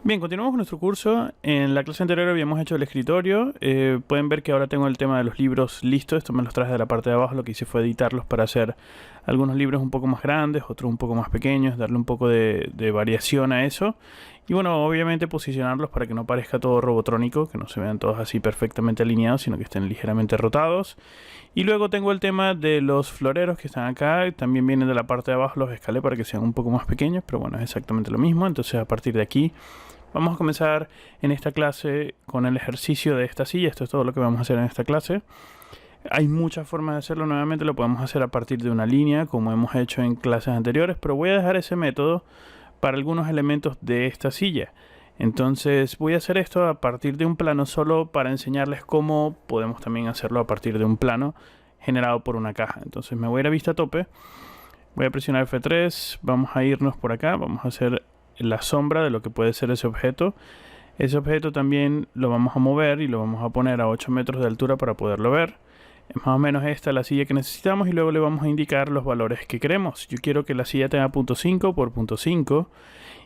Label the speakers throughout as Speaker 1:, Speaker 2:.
Speaker 1: Bien, continuamos con nuestro curso. En la clase anterior habíamos hecho el escritorio. Pueden ver que ahora tengo el tema de los libros listos. Esto me los traje de la parte de abajo. Lo que hice fue editarlos para hacer algunos libros un poco más grandes, otros un poco más pequeños, darle un poco de variación a eso. Y bueno, obviamente posicionarlos para que no parezca todo robotrónico, que no se vean todos así perfectamente alineados, sino que estén ligeramente rotados. Y luego tengo el tema de los floreros que están acá. También vienen de la parte de abajo, los escalé para que sean un poco más pequeños, pero bueno, es exactamente lo mismo. Entonces a partir de aquí vamos a comenzar en esta clase con el ejercicio de esta silla. Esto es todo lo que vamos a hacer en esta clase. Hay muchas formas de hacerlo. Nuevamente lo podemos hacer a partir de una línea, como hemos hecho en clases anteriores, pero voy a dejar ese método para algunos elementos de esta silla. Entonces voy a hacer esto a partir de un plano solo para enseñarles cómo podemos también hacerlo a partir de un plano generado por una caja. Entonces me voy a ir a vista tope, voy a presionar F3, vamos a irnos por acá, vamos a hacer la sombra de lo que puede ser ese objeto. Ese objeto también lo vamos a mover y lo vamos a poner a 8 metros de altura para poderlo ver. Es más o menos esta la silla que necesitamos y luego le vamos a indicar los valores que queremos. Yo quiero que la silla tenga 0.5 por 0.5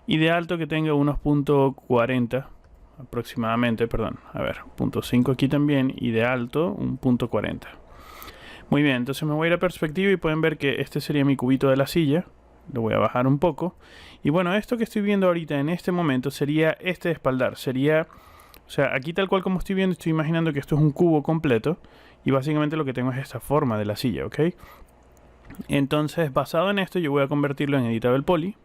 Speaker 1: y de alto que tenga unos 0.40 aproximadamente, perdón, a ver, 0.5 aquí también y de alto un 0.40. Muy bien, entonces me voy a ir a perspectiva y pueden ver que este sería mi cubito de la silla. Lo voy a bajar un poco. Y bueno, esto que estoy viendo ahorita en este momento sería este espaldar. Sería, o sea, aquí tal cual como estoy viendo, estoy imaginando que esto es un cubo completo. Y básicamente lo que tengo es esta forma de la silla, ¿ok? Entonces, basado en esto, yo voy a convertirlo en Editable Poly.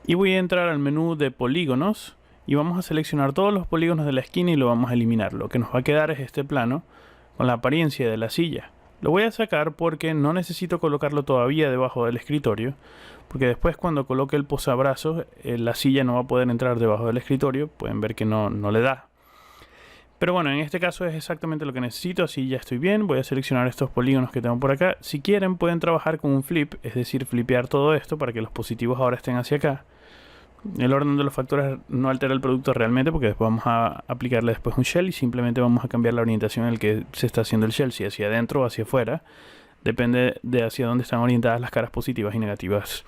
Speaker 1: Y voy a entrar al menú de polígonos. Y vamos a seleccionar todos los polígonos de la esquina y lo vamos a eliminar. Lo que nos va a quedar es este plano con la apariencia de la silla. Lo voy a sacar porque no necesito colocarlo todavía debajo del escritorio, porque después cuando coloque el posabrazos la silla no va a poder entrar debajo del escritorio. Pueden ver que no le da. Pero bueno, en este caso es exactamente lo que necesito, así ya estoy bien. Voy a seleccionar estos polígonos que tengo por acá. Si quieren pueden trabajar con un flip, es decir, flipear todo esto para que los positivos ahora estén hacia acá. El orden de los factores no altera el producto realmente, porque después vamos a aplicarle después un shell y simplemente vamos a cambiar la orientación en la que se está haciendo el shell, si hacia adentro o hacia afuera. Depende de hacia dónde están orientadas las caras positivas y negativas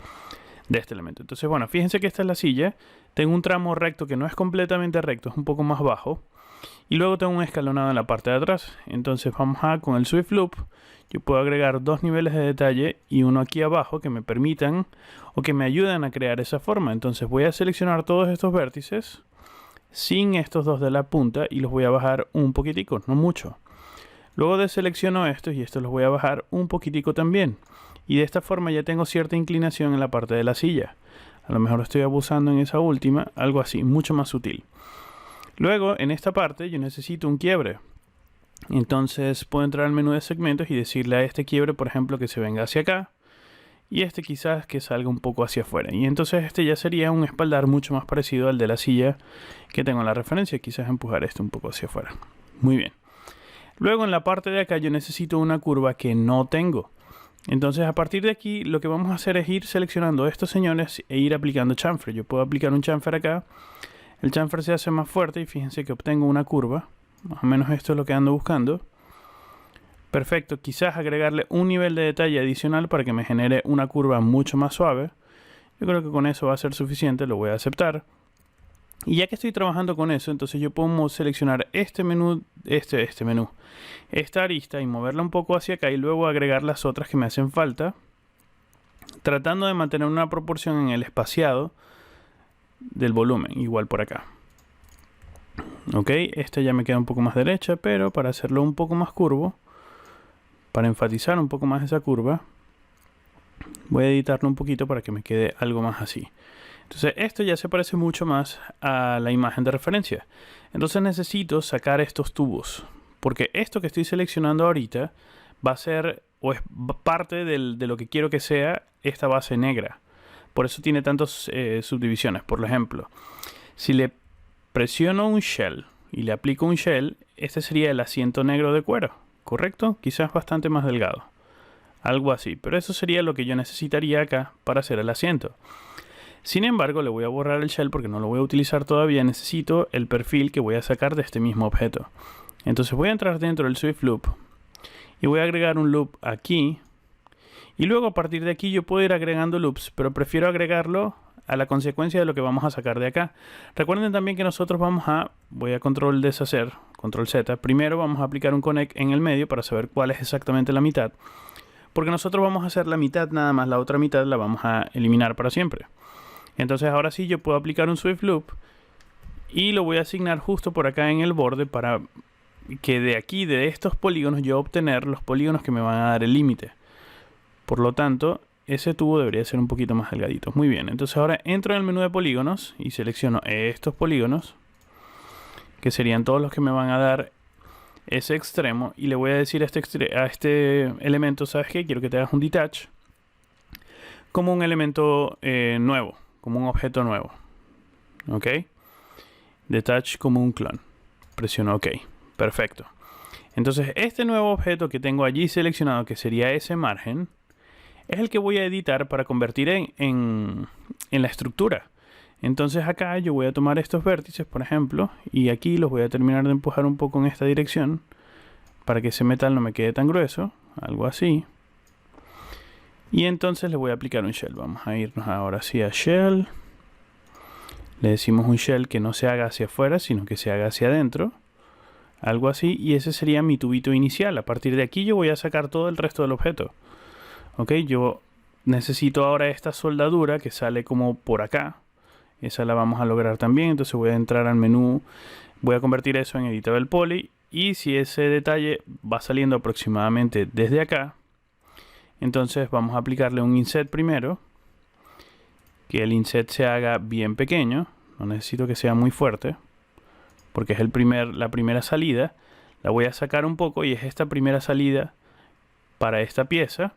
Speaker 1: de este elemento. Entonces bueno, fíjense que esta es la silla. Tengo un tramo recto que no es completamente recto, es un poco más bajo. Y luego tengo un escalonado en la parte de atrás. Entonces vamos a, con el Swift Loop, yo puedo agregar dos niveles de detalle y uno aquí abajo que me permitan o que me ayuden a crear esa forma. Entonces voy a seleccionar todos estos vértices sin estos dos de la punta y los voy a bajar un poquitico, no mucho. Luego deselecciono estos y estos los voy a bajar un poquitico también. Y de esta forma ya tengo cierta inclinación en la parte de la silla. A lo mejor estoy abusando en esa última, algo así, mucho más sutil. Luego, en esta parte, yo necesito un quiebre. Entonces, puedo entrar al menú de segmentos y decirle a este quiebre, por ejemplo, que se venga hacia acá. Y este quizás que salga un poco hacia afuera. Y entonces este ya sería un espaldar mucho más parecido al de la silla que tengo en la referencia. Quizás empujar este un poco hacia afuera. Muy bien. Luego, en la parte de acá, yo necesito una curva que no tengo. Entonces, a partir de aquí, lo que vamos a hacer es ir seleccionando estos señores e ir aplicando chamfer. Yo puedo aplicar un chamfer acá. El chamfer se hace más fuerte y fíjense que obtengo una curva. Más o menos esto es lo que ando buscando. Perfecto, quizás agregarle un nivel de detalle adicional para que me genere una curva mucho más suave. Yo creo que con eso va a ser suficiente, lo voy a aceptar. Y ya que estoy trabajando con eso, entonces yo puedo seleccionar este menú, esta arista y moverla un poco hacia acá y luego agregar las otras que me hacen falta, tratando de mantener una proporción en el espaciado del volumen, igual por acá. Ok, esta ya me queda un poco más derecha, pero para hacerlo un poco más curvo, para enfatizar un poco más esa curva, voy a editarlo un poquito para que me quede algo más así. Entonces esto ya se parece mucho más a la imagen de referencia. Entonces necesito sacar estos tubos, porque esto que estoy seleccionando ahorita va a ser, o es parte de lo que quiero que sea esta base negra. Por eso tiene tantas subdivisiones. Por ejemplo, si le presiono un shell y le aplico un shell, este sería el asiento negro de cuero, ¿correcto? Quizás bastante más delgado. Algo así, pero eso sería lo que yo necesitaría acá para hacer el asiento. Sin embargo, le voy a borrar el shell porque no lo voy a utilizar todavía. Necesito el perfil que voy a sacar de este mismo objeto. Entonces voy a entrar dentro del Swift Loop y voy a agregar un loop aquí. Y luego a partir de aquí yo puedo ir agregando loops, pero prefiero agregarlo a la consecuencia de lo que vamos a sacar de acá. Recuerden también que nosotros voy a control deshacer, control Z. Primero vamos a aplicar un connect en el medio para saber cuál es exactamente la mitad. Porque nosotros vamos a hacer la mitad nada más, la otra mitad la vamos a eliminar para siempre. Entonces ahora sí yo puedo aplicar un Swift Loop y lo voy a asignar justo por acá en el borde para que de aquí, de estos polígonos, yo obtener los polígonos que me van a dar el límite. Por lo tanto, ese tubo debería ser un poquito más delgadito. Muy bien, entonces ahora entro en el menú de polígonos y selecciono estos polígonos, que serían todos los que me van a dar ese extremo, y le voy a decir a este elemento, ¿sabes qué? Quiero que te hagas un detach como un elemento nuevo, como un objeto nuevo. ¿Ok? Detach como un clon. Presiono OK. Perfecto. Entonces, este nuevo objeto que tengo allí seleccionado, que sería ese margen, es el que voy a editar para convertir en la estructura. Entonces acá yo voy a tomar estos vértices, por ejemplo, y aquí los voy a terminar de empujar un poco en esta dirección para que ese metal no me quede tan grueso, algo así. Y entonces le voy a aplicar un shell. Vamos a irnos ahora sí a shell. Le decimos un shell que no se haga hacia afuera, sino que se haga hacia adentro. Algo así, y ese sería mi tubito inicial. A partir de aquí yo voy a sacar todo el resto del objeto. Ok, yo necesito ahora esta soldadura que sale como por acá. Esa la vamos a lograr también. Entonces voy a entrar al menú, voy a convertir eso en Editable Poly. Y si ese detalle va saliendo aproximadamente desde acá, entonces vamos a aplicarle un inset primero. Que el inset se haga bien pequeño. No necesito que sea muy fuerte, porque es la primera salida. La voy a sacar un poco y es esta primera salida para esta pieza.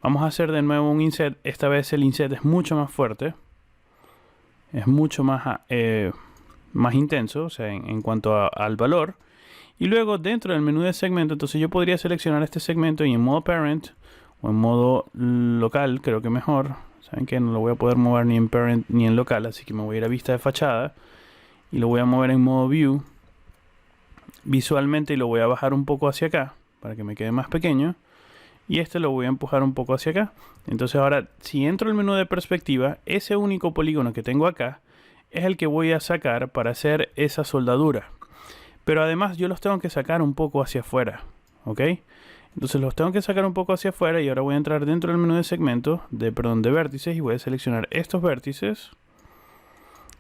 Speaker 1: Vamos a hacer de nuevo un inset. Esta vez el inset es mucho más fuerte. Es mucho más intenso, o sea, en cuanto al valor. Y luego dentro del menú de segmento, entonces yo podría seleccionar este segmento y en modo parent o en modo local, creo que mejor. Saben que no lo voy a poder mover ni en parent ni en local, así que me voy a ir a vista de fachada y lo voy a mover en modo view visualmente y lo voy a bajar un poco hacia acá para que me quede más pequeño. Y este lo voy a empujar un poco hacia acá. Entonces ahora, si entro al menú de perspectiva, ese único polígono que tengo acá es el que voy a sacar para hacer esa soldadura. Pero además yo los tengo que sacar un poco hacia afuera. ¿Ok? Entonces los tengo que sacar un poco hacia afuera y ahora voy a entrar dentro del menú de segmento, de vértices, y voy a seleccionar estos vértices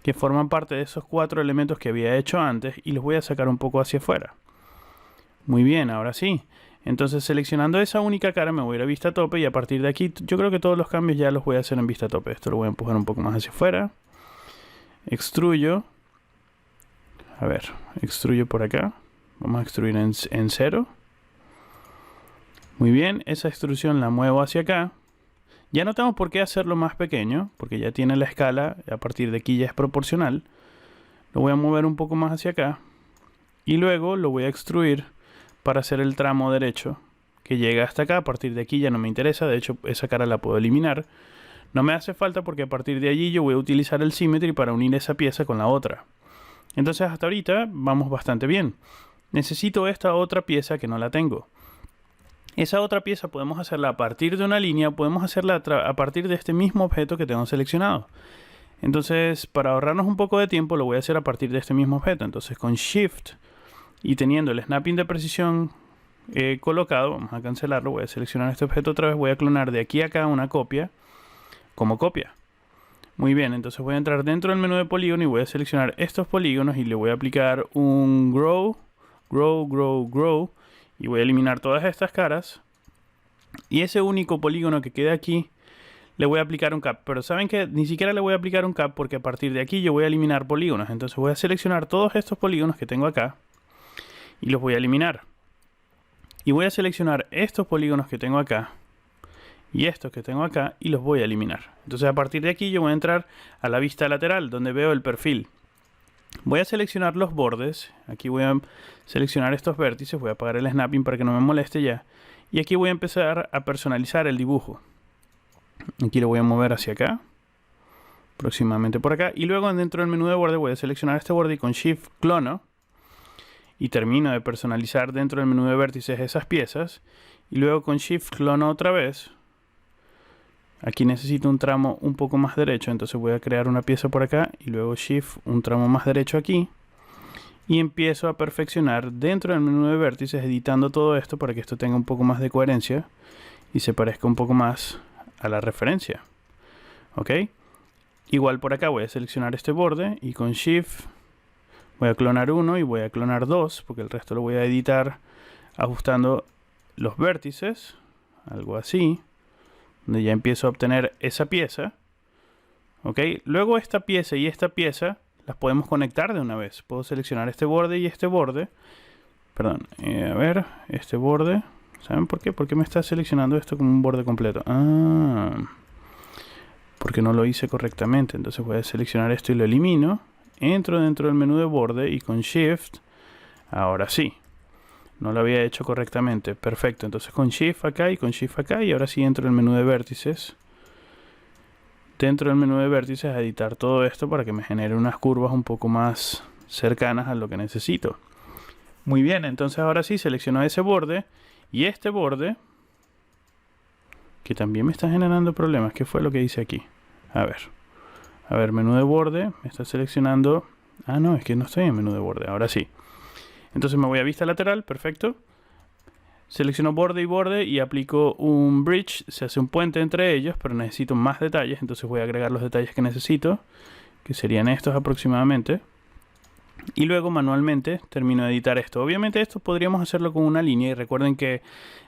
Speaker 1: que forman parte de esos 4 elementos que había hecho antes y los voy a sacar un poco hacia afuera. Muy bien, ahora sí. Entonces seleccionando esa única cara me voy a ir a vista tope y a partir de aquí yo creo que todos los cambios ya los voy a hacer en vista tope. Esto lo voy a empujar un poco más hacia afuera. Extruyo. A ver, extruyo por acá. Vamos a extruir en 0. Muy bien, esa extrusión la muevo hacia acá. Ya no tengo por qué hacerlo más pequeño, porque ya tiene la escala, a partir de aquí ya es proporcional. Lo voy a mover un poco más hacia acá. Y luego lo voy a extruir para hacer el tramo derecho, que llega hasta acá. A partir de aquí ya no me interesa, de hecho esa cara la puedo eliminar. No me hace falta porque a partir de allí yo voy a utilizar el Symmetry para unir esa pieza con la otra. Entonces hasta ahorita vamos bastante bien. Necesito esta otra pieza que no la tengo. Esa otra pieza podemos hacerla a partir de una línea, podemos hacerla a partir de este mismo objeto que tengo seleccionado. Entonces, para ahorrarnos un poco de tiempo, lo voy a hacer a partir de este mismo objeto. Entonces, con Shift y teniendo el snapping de precisión colocado, vamos a cancelarlo, voy a seleccionar este objeto otra vez, voy a clonar de aquí a acá una copia como copia. Muy bien, entonces voy a entrar dentro del menú de polígono y voy a seleccionar estos polígonos y le voy a aplicar un Grow, Grow, Grow, Grow. Y voy a eliminar todas estas caras. Y ese único polígono que queda aquí, le voy a aplicar un cap. Pero saben que ni siquiera le voy a aplicar un cap porque a partir de aquí yo voy a eliminar polígonos. Entonces voy a seleccionar todos estos polígonos que tengo acá y los voy a eliminar. Y voy a seleccionar estos polígonos que tengo acá y estos que tengo acá y los voy a eliminar. Entonces a partir de aquí yo voy a entrar a la vista lateral donde veo el perfil. Voy a seleccionar los bordes, aquí voy a seleccionar estos vértices, voy a apagar el snapping para que no me moleste ya. Y aquí voy a empezar a personalizar el dibujo. Aquí lo voy a mover hacia acá, aproximadamente por acá. Y luego dentro del menú de borde voy a seleccionar este borde y con Shift clono. Y termino de personalizar dentro del menú de vértices esas piezas. Y luego con Shift clono otra vez. Aquí necesito un tramo un poco más derecho, entonces voy a crear una pieza por acá y luego Shift, un tramo más derecho aquí. Y empiezo a perfeccionar dentro del menú de vértices, editando todo esto para que esto tenga un poco más de coherencia y se parezca un poco más a la referencia. ¿Ok? Igual por acá voy a seleccionar este borde y con Shift voy a clonar uno y voy a clonar dos, porque el resto lo voy a editar ajustando los vértices, algo así, donde ya empiezo a obtener esa pieza. ¿Ok? Luego esta pieza y esta pieza las podemos conectar de una vez. Puedo seleccionar este borde y este borde. Perdón, a ver, este borde. ¿Saben por qué? ¿Por qué me está seleccionando esto como un borde completo? Ah, porque no lo hice correctamente. Entonces voy a seleccionar esto y lo elimino. Entro dentro del menú de borde y con Shift, ahora sí. No lo había hecho correctamente. Perfecto, entonces con Shift acá y con Shift acá. Y ahora sí entro en el menú de vértices. Dentro del menú de vértices a editar todo esto para que me genere unas curvas un poco más cercanas a lo que necesito. Muy bien, entonces ahora sí selecciono ese borde y este borde que también me está generando problemas. ¿Qué fue lo que hice aquí? A ver, menú de borde, me está seleccionando. Ah, no, es que no estoy en menú de borde, ahora sí. Entonces me voy a vista lateral, perfecto. Selecciono borde y borde y aplico un bridge, se hace un puente entre ellos, pero necesito más detalles, entonces voy a agregar los detalles que necesito, que serían estos aproximadamente. Y luego manualmente termino de editar esto. Obviamente esto podríamos hacerlo con una línea y recuerden que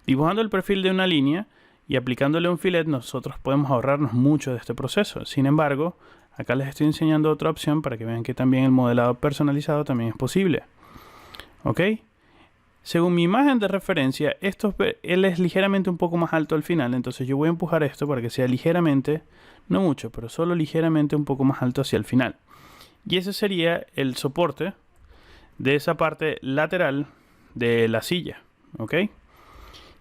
Speaker 1: dibujando el perfil de una línea y aplicándole un fillet nosotros podemos ahorrarnos mucho de este proceso. Sin embargo, acá les estoy enseñando otra opción para que vean que también el modelado personalizado también es posible. ¿Ok? Según mi imagen de referencia, él es ligeramente un poco más alto al final, entonces yo voy a empujar esto para que sea ligeramente, no mucho, pero solo ligeramente un poco más alto hacia el final. Y ese sería el soporte de esa parte lateral de la silla, ¿ok?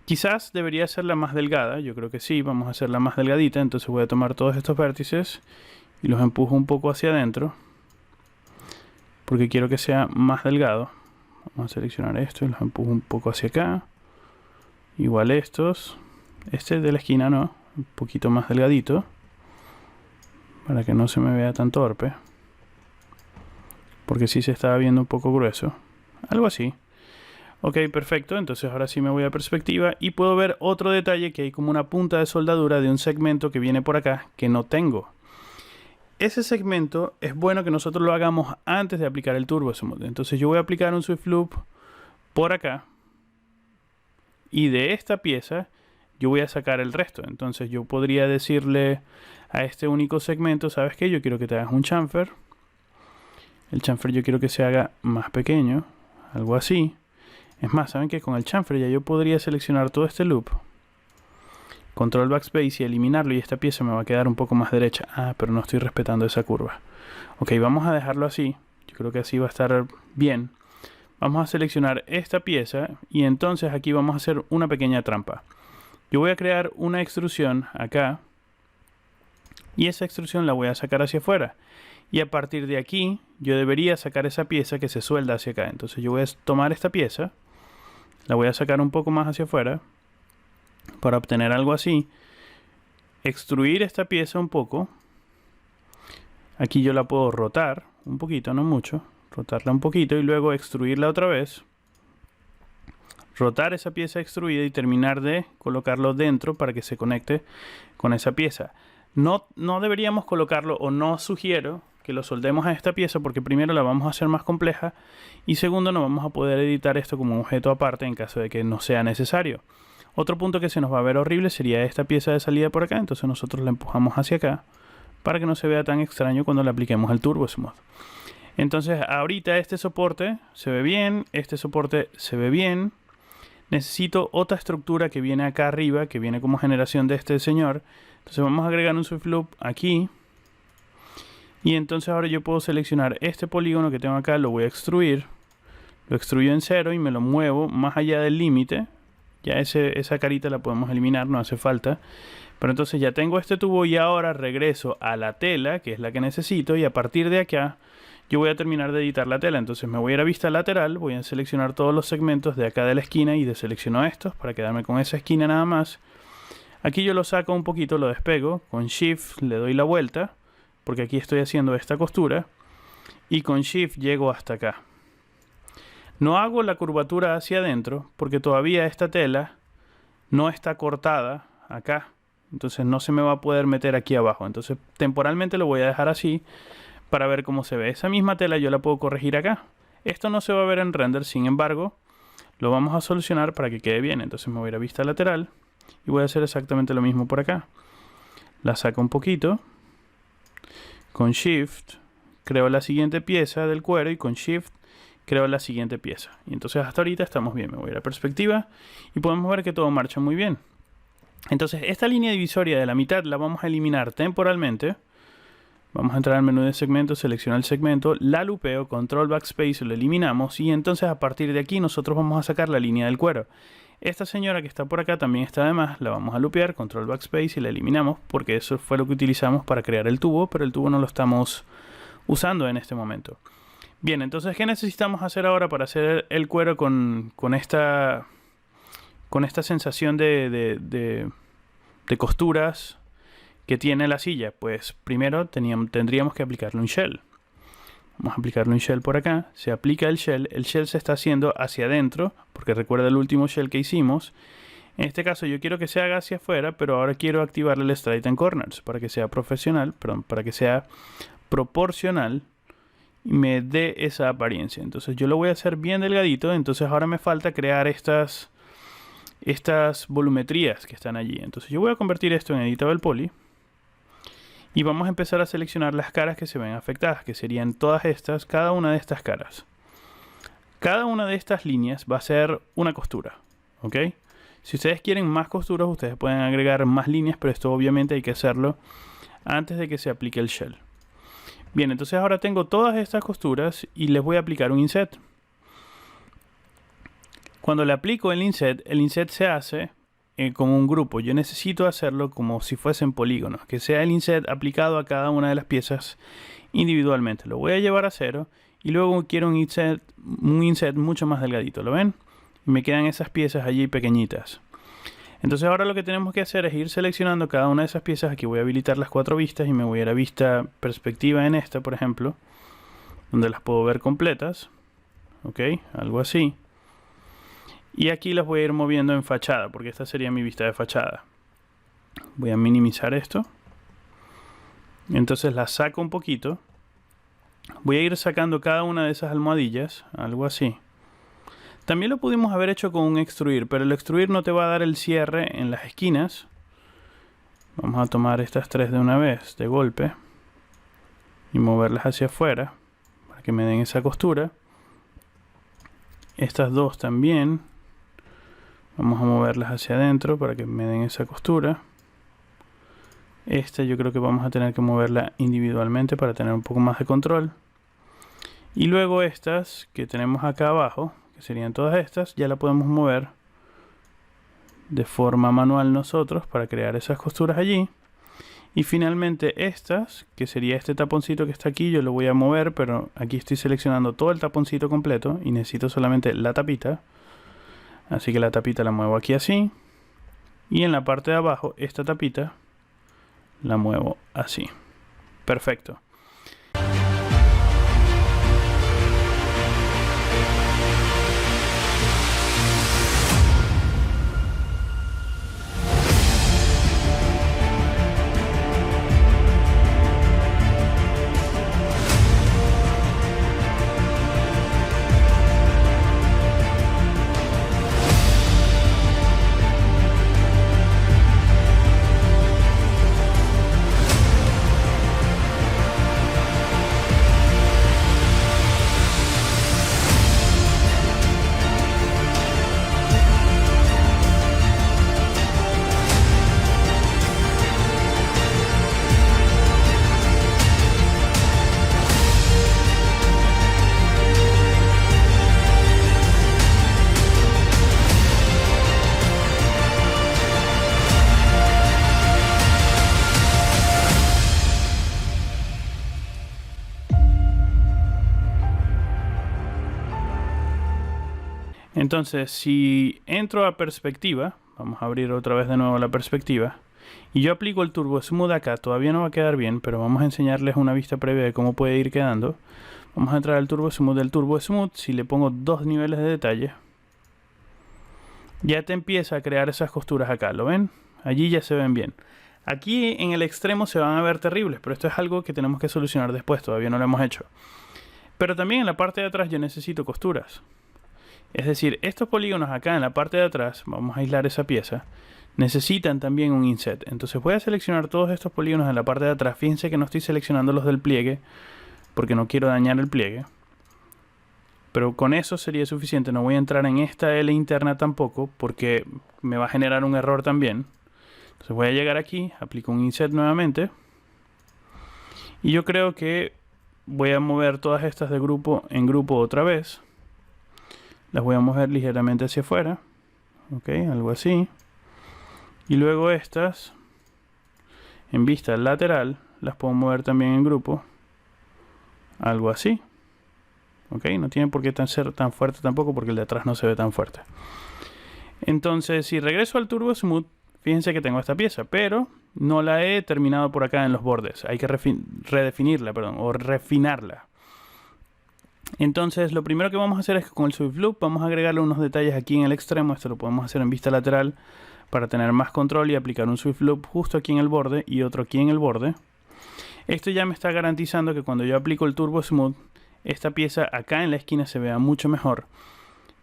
Speaker 1: Quizás debería hacerla más delgada, yo creo que sí, vamos a hacerla más delgadita, entonces voy a tomar todos estos vértices y los empujo un poco hacia adentro, porque quiero que sea más delgado. Vamos a seleccionar esto y los empujo un poco hacia acá. Igual estos. Este de la esquina no, un poquito más delgadito, para que no se me vea tan torpe, porque sí se estaba viendo un poco grueso. Algo así. Ok, perfecto. Entonces ahora sí me voy a perspectiva y puedo ver otro detalle, que hay como una punta de soldadura de un segmento que viene por acá que no tengo. Ese segmento es bueno que nosotros lo hagamos antes de aplicar el Turbo Smooth. Entonces yo voy a aplicar un Swift Loop por acá. Y de esta pieza yo voy a sacar el resto. Entonces yo podría decirle a este único segmento, ¿sabes qué? Yo quiero que te hagas un chamfer. El chamfer yo quiero que se haga más pequeño. Algo así. Es más, ¿saben qué? Con el chamfer ya yo podría seleccionar todo este loop. Control Backspace y eliminarlo y esta pieza me va a quedar un poco más derecha. Ah, pero no estoy respetando esa curva. Ok, vamos a dejarlo así. Yo creo que así va a estar bien. Vamos a seleccionar esta pieza y entonces aquí vamos a hacer una pequeña trampa. Yo voy a crear una extrusión acá y esa extrusión la voy a sacar hacia afuera. Y a partir de aquí yo debería sacar esa pieza que se suelda hacia acá. Entonces yo voy a tomar esta pieza, la voy a sacar un poco más hacia afuera para obtener algo así, extruir esta pieza un poco. Aquí yo la puedo rotar un poquito, no mucho, rotarla un poquito y luego extruirla otra vez, rotar esa pieza extruida y terminar de colocarlo dentro para que se conecte con esa pieza. No deberíamos colocarlo, o no sugiero que lo soldemos a esta pieza, porque primero la vamos a hacer más compleja y segundo no vamos a poder editar esto como un objeto aparte en caso de que no sea necesario. Otro punto que se nos va a ver horrible sería esta pieza de salida por acá, entonces nosotros la empujamos hacia acá para que no se vea tan extraño cuando le apliquemos el Turbo Smooth. Entonces ahorita este soporte se ve bien, este soporte se ve bien. Necesito otra estructura que viene acá arriba, que viene como generación de este señor. Entonces vamos a agregar un Swift Loop aquí. Y entonces ahora yo puedo seleccionar este polígono que tengo acá, lo voy a extruir. Lo extruyo en 0 y me lo muevo más allá del límite. Ya esa carita la podemos eliminar, no hace falta. Pero entonces ya tengo este tubo y ahora regreso a la tela, que es la que necesito. Y a partir de acá yo voy a terminar de editar la tela. Entonces me voy a ir a vista lateral, voy a seleccionar todos los segmentos de acá de la esquina y deselecciono estos para quedarme con esa esquina nada más. Aquí yo lo saco un poquito, lo despego, con Shift le doy la vuelta, porque aquí estoy haciendo esta costura, y con Shift llego hasta acá. No hago la curvatura hacia adentro, porque todavía esta tela no está cortada acá, entonces no se me va a poder meter aquí abajo. Entonces temporalmente lo voy a dejar así para ver cómo se ve. Esa misma tela yo la puedo corregir acá. Esto no se va a ver en render, sin embargo lo vamos a solucionar para que quede bien. Entonces me voy a ir a vista lateral y voy a hacer exactamente lo mismo por acá. La saco un poquito, con Shift creo la siguiente pieza del cuero y con Shift creo la siguiente pieza. Y entonces hasta ahorita estamos bien. Me voy a ir a perspectiva y podemos ver que todo marcha muy bien. Entonces esta línea divisoria de la mitad la vamos a eliminar temporalmente. Vamos a entrar al menú de segmento, seleccionar el segmento, la lupeo, control backspace, lo eliminamos y entonces a partir de aquí nosotros vamos a sacar la línea del cuero. Esta señora que está por acá también está de más, la vamos a lupear, control backspace y la eliminamos porque eso fue lo que utilizamos para crear el tubo, pero el tubo no lo estamos usando en este momento. Bien, entonces ¿qué necesitamos hacer ahora para hacer el cuero con esta sensación de costuras que tiene la silla? Pues primero tendríamos que aplicarle un shell. Vamos a aplicarle un shell por acá. Se aplica el shell se está haciendo hacia adentro, porque recuerda el último shell que hicimos. En este caso yo quiero que se haga hacia afuera, pero ahora quiero activarle el straighten corners para que sea para que sea proporcional y me dé esa apariencia. Entonces yo lo voy a hacer bien delgadito. Entonces ahora me falta crear estas volumetrías que están allí. Entonces yo voy a convertir esto en Editable Poly y vamos a empezar a seleccionar las caras que se ven afectadas, que serían todas estas, cada una de estas caras. Cada una de estas líneas va a ser una costura, ¿ok? Si ustedes quieren más costuras, ustedes pueden agregar más líneas, pero esto obviamente hay que hacerlo antes de que se aplique el shell. Bien, entonces ahora tengo todas estas costuras y les voy a aplicar un inset. Cuando le aplico el inset se hace como un grupo. Yo necesito hacerlo como si fuesen polígonos, que sea el inset aplicado a cada una de las piezas individualmente. Lo voy a llevar a 0 y luego quiero un inset mucho más delgadito, ¿lo ven? Y me quedan esas piezas allí pequeñitas. Entonces ahora lo que tenemos que hacer es ir seleccionando cada una de esas piezas. Aquí voy a habilitar las 4 vistas y me voy a ir a vista perspectiva en esta, por ejemplo, donde las puedo ver completas. Ok, algo así. Y aquí las voy a ir moviendo en fachada, porque esta sería mi vista de fachada. Voy a minimizar esto. Entonces las saco un poquito. Voy a ir sacando cada una de esas almohadillas, algo así. También lo pudimos haber hecho con un extruir, pero el extruir no te va a dar el cierre en las esquinas. Vamos a tomar estas 3 de una vez, de golpe. Y moverlas hacia afuera, para que me den esa costura. Estas 2 también. Vamos a moverlas hacia adentro para que me den esa costura. Esta yo creo que vamos a tener que moverla individualmente para tener un poco más de control. Y luego estas que tenemos acá abajo, que serían todas estas, ya la podemos mover de forma manual nosotros para crear esas costuras allí. Y finalmente estas, que sería este taponcito que está aquí, yo lo voy a mover, pero aquí estoy seleccionando todo el taponcito completo y necesito solamente la tapita. Así que la tapita la muevo aquí así. Y en la parte de abajo, esta tapita la muevo así. Perfecto. Entonces, si entro a perspectiva, Vamos a abrir otra vez de nuevo la perspectiva. Y yo aplico el Turbo Smooth acá. Todavía no va a quedar bien, pero vamos a enseñarles una vista previa de cómo puede ir quedando. Vamos a entrar al Turbo Smooth. Del Turbo Smooth, si le pongo 2 niveles de detalle, ya te empieza a crear esas costuras acá. ¿Lo ven? Allí ya se ven bien. Aquí en el extremo se van a ver terribles, pero esto es algo que tenemos que solucionar después. Todavía no lo hemos hecho. Pero también en la parte de atrás yo necesito costuras. Es decir, estos polígonos acá en la parte de atrás, vamos a aislar esa pieza, necesitan también un inset. Entonces voy a seleccionar todos estos polígonos en la parte de atrás. Fíjense que no estoy seleccionando los del pliegue, porque no quiero dañar el pliegue. Pero con eso sería suficiente. No voy a entrar en esta L interna tampoco, porque me va a generar un error también. Entonces voy a llegar aquí, aplico un inset nuevamente. Y yo creo que voy a mover todas estas de grupo en grupo otra vez. Las voy a mover ligeramente hacia afuera. Ok, algo así. Y luego estas, en vista lateral, las puedo mover también en grupo. Algo así. Ok, no tiene por qué ser tan fuerte tampoco, porque el de atrás no se ve tan fuerte. Entonces, si regreso al Turbo Smooth, fíjense que tengo esta pieza, pero no la he terminado por acá en los bordes. Hay que redefinirla, perdón, o refinarla. Entonces lo primero que vamos a hacer es que con el Swift Loop vamos a agregarle unos detalles aquí en el extremo. Esto lo podemos hacer en vista lateral para tener más control y aplicar un Swift Loop justo aquí en el borde y otro aquí en el borde. Esto ya me está garantizando que cuando yo aplico el Turbo Smooth, esta pieza acá en la esquina se vea mucho mejor.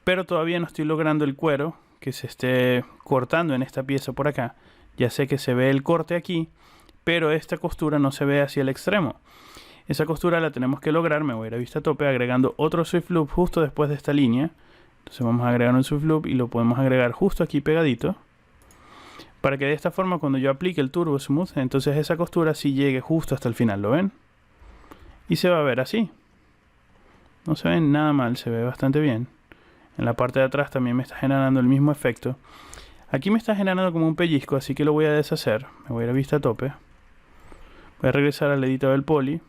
Speaker 1: Pero todavía no estoy logrando el cuero que se esté cortando en esta pieza por acá. Ya sé que se ve el corte aquí, pero esta costura no se ve hacia el extremo. Esa costura la tenemos que lograr. Me voy a ir a vista tope agregando otro Swift Loop justo después de esta línea. Entonces vamos a agregar un Swift Loop y lo podemos agregar justo aquí pegadito, para que de esta forma cuando yo aplique el Turbo Smooth, entonces esa costura sí llegue justo hasta el final. ¿Lo ven? Y se va a ver así. No se ve nada mal, se ve bastante bien. En la parte de atrás también me está generando el mismo efecto. Aquí me está generando como un pellizco, así que lo voy a deshacer. Me voy a ir a vista tope. Voy a regresar al editor del poly.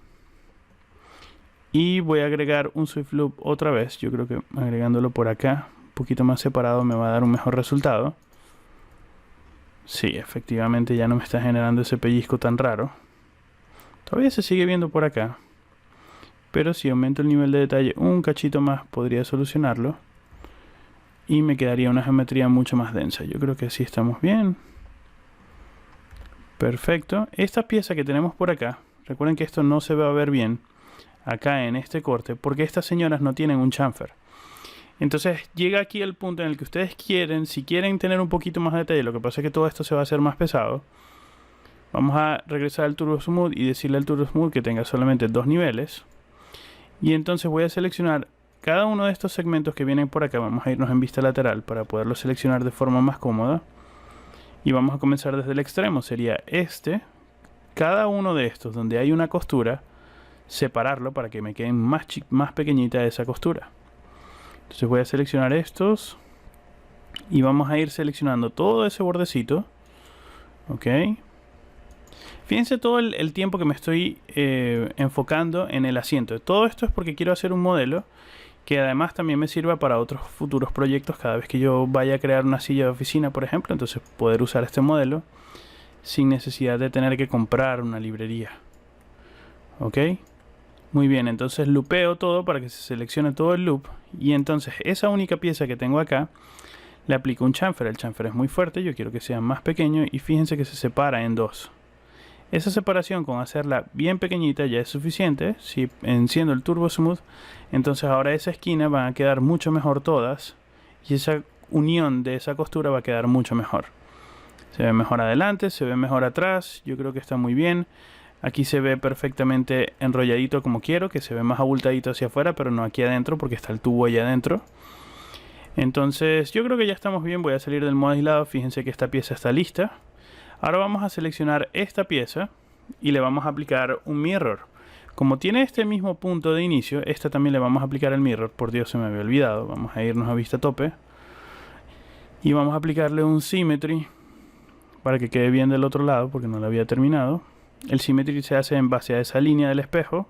Speaker 1: Y voy a agregar un Swift Loop otra vez. Yo creo que agregándolo por acá, un poquito más separado, me va a dar un mejor resultado. Sí, efectivamente ya no me está generando ese pellizco tan raro. Todavía se sigue viendo por acá. Pero si aumento el nivel de detalle un cachito más, podría solucionarlo. Y me quedaría una geometría mucho más densa. Yo creo que así estamos bien. Perfecto. Esta pieza que tenemos por acá, recuerden que esto no se va a ver bien acá en este corte, porque estas señoras no tienen un chamfer. Entonces llega aquí el punto en el que ustedes quieren, si quieren tener un poquito más de detalle, lo que pasa es que todo esto se va a hacer más pesado. Vamos a regresar al Turbo Smooth y decirle al Turbo Smooth que tenga solamente 2 niveles. Y entonces voy a seleccionar cada uno de estos segmentos que vienen por acá. Vamos a irnos en vista lateral para poderlo seleccionar de forma más cómoda. Y vamos a comenzar desde el extremo. Sería este. Cada uno de estos donde hay una costura, separarlo para que me quede más pequeñita esa costura. Entonces voy a seleccionar estos. Y vamos a ir seleccionando todo ese bordecito. Ok. Fíjense todo el tiempo que me estoy enfocando en el asiento. Todo esto es porque quiero hacer un modelo que además también me sirva para otros futuros proyectos. Cada vez que yo vaya a crear una silla de oficina, por ejemplo, entonces poder usar este modelo sin necesidad de tener que comprar una librería. Ok. Muy bien, entonces loopeo todo para que se seleccione todo el loop. Y entonces esa única pieza que tengo acá, le aplico un chamfer. El chamfer es muy fuerte, yo quiero que sea más pequeño y fíjense que se separa en dos. Esa separación con hacerla bien pequeñita ya es suficiente. Si enciendo el Turbo Smooth, entonces ahora esa esquina van a quedar mucho mejor todas. Y esa unión de esa costura va a quedar mucho mejor. Se ve mejor adelante, se ve mejor atrás. Yo creo que está muy bien. Aquí se ve perfectamente enrolladito como quiero, que se ve más abultadito hacia afuera, pero no aquí adentro porque está el tubo allá adentro. Entonces yo creo que ya estamos bien. Voy a salir del modo aislado. Fíjense que esta pieza está lista. Ahora vamos a seleccionar esta pieza y le vamos a aplicar un mirror. Como tiene este mismo punto de inicio, esta también le vamos a aplicar el mirror. Por Dios, se me había olvidado. Vamos a irnos a vista tope. Y vamos a aplicarle un symmetry para que quede bien del otro lado, porque no lo había terminado. El symmetry se hace en base a esa línea del espejo.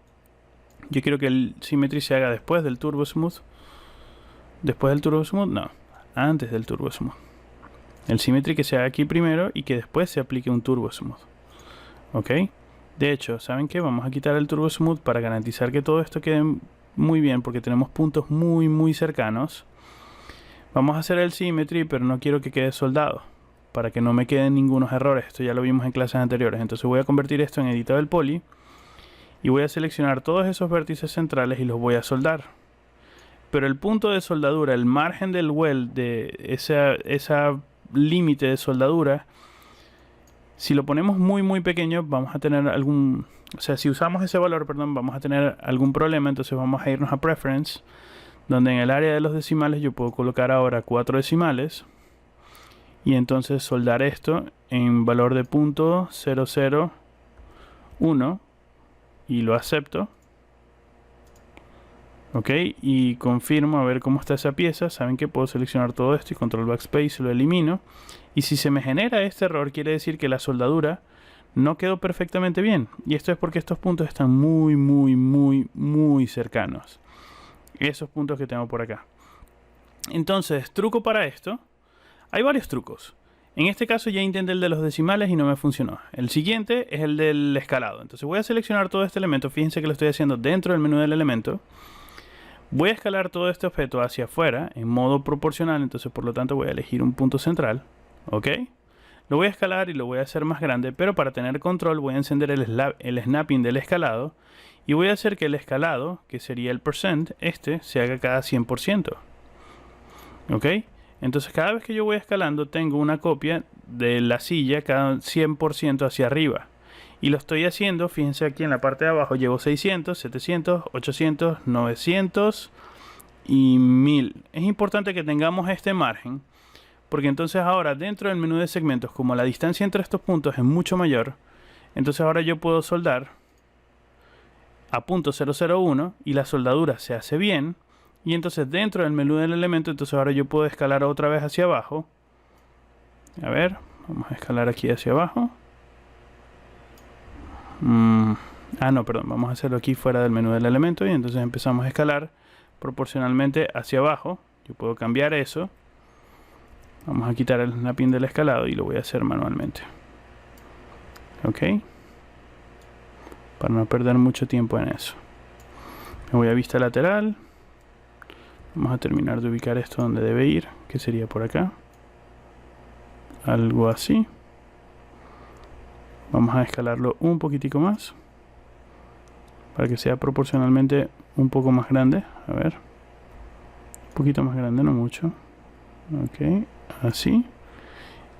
Speaker 1: Yo quiero que el symmetry se haga después del Turbo Smooth. ¿Después del Turbo Smooth? No, antes del Turbo Smooth. El Symmetry que se haga aquí primero y que después se aplique un Turbo Smooth. ¿Ok? De hecho, ¿saben qué? Vamos a quitar el Turbo Smooth para garantizar que todo esto quede muy bien, porque tenemos puntos muy cercanos. Vamos a hacer el Symmetry, pero no quiero que quede soldado, para que no me queden ningunos errores. Esto ya lo vimos en clases anteriores. Entonces voy a convertir esto en Editable Poly y voy a seleccionar todos esos vértices centrales y los voy a soldar. Pero el punto de soldadura, el margen del weld de esa límite de soldadura, si lo ponemos muy pequeño, vamos a tener algún... O sea, si usamos ese valor, perdón, vamos a tener algún problema. Entonces vamos a irnos a Preference, donde en el área de los decimales yo puedo colocar ahora 4 decimales. Y entonces soldar esto en valor de .001 y lo acepto. Ok, y confirmo a ver cómo está esa pieza. Saben que puedo seleccionar todo esto y control backspace lo elimino. Y si se me genera este error, quiere decir que la soldadura no quedó perfectamente bien. Y esto es porque estos puntos están muy cercanos. Esos puntos que tengo por acá. Entonces, truco para esto. Hay varios trucos. En este caso ya intenté el de los decimales y no me funcionó. El siguiente es el del escalado. Entonces voy a seleccionar todo este elemento. Fíjense que lo estoy haciendo dentro del menú del elemento. Voy a escalar todo este objeto hacia afuera en modo proporcional. Entonces por lo tanto voy a elegir un punto central. ¿Ok? Lo voy a escalar y lo voy a hacer más grande. Pero para tener control voy a encender el snapping del escalado. Y voy a hacer que el escalado, que sería el %, se haga cada 100%. ¿Ok? Entonces cada vez que yo voy escalando tengo una copia de la silla cada 100% hacia arriba. Y lo estoy haciendo, fíjense aquí en la parte de abajo, llevo 600, 700, 800, 900 y 1000. Es importante que tengamos este margen, porque entonces ahora dentro del menú de segmentos, como la distancia entre estos puntos es mucho mayor, entonces ahora yo puedo soldar a .001 y la soldadura se hace bien. Y entonces dentro del menú del elemento, entonces ahora yo puedo escalar otra vez hacia abajo. A ver, vamos a escalar aquí hacia abajo. No, perdón, vamos a hacerlo aquí fuera del menú del elemento y entonces empezamos a escalar proporcionalmente hacia abajo. Yo puedo cambiar eso. Vamos a quitar el snapping del escalado y lo voy a hacer manualmente. Ok. Para no perder mucho tiempo en eso. Me voy a vista lateral. Vamos a terminar de ubicar esto donde debe ir, que sería por acá. Algo así. Vamos a escalarlo un poquitico más, para que sea proporcionalmente un poco más grande. A ver. Un poquito más grande, no mucho. Ok, así.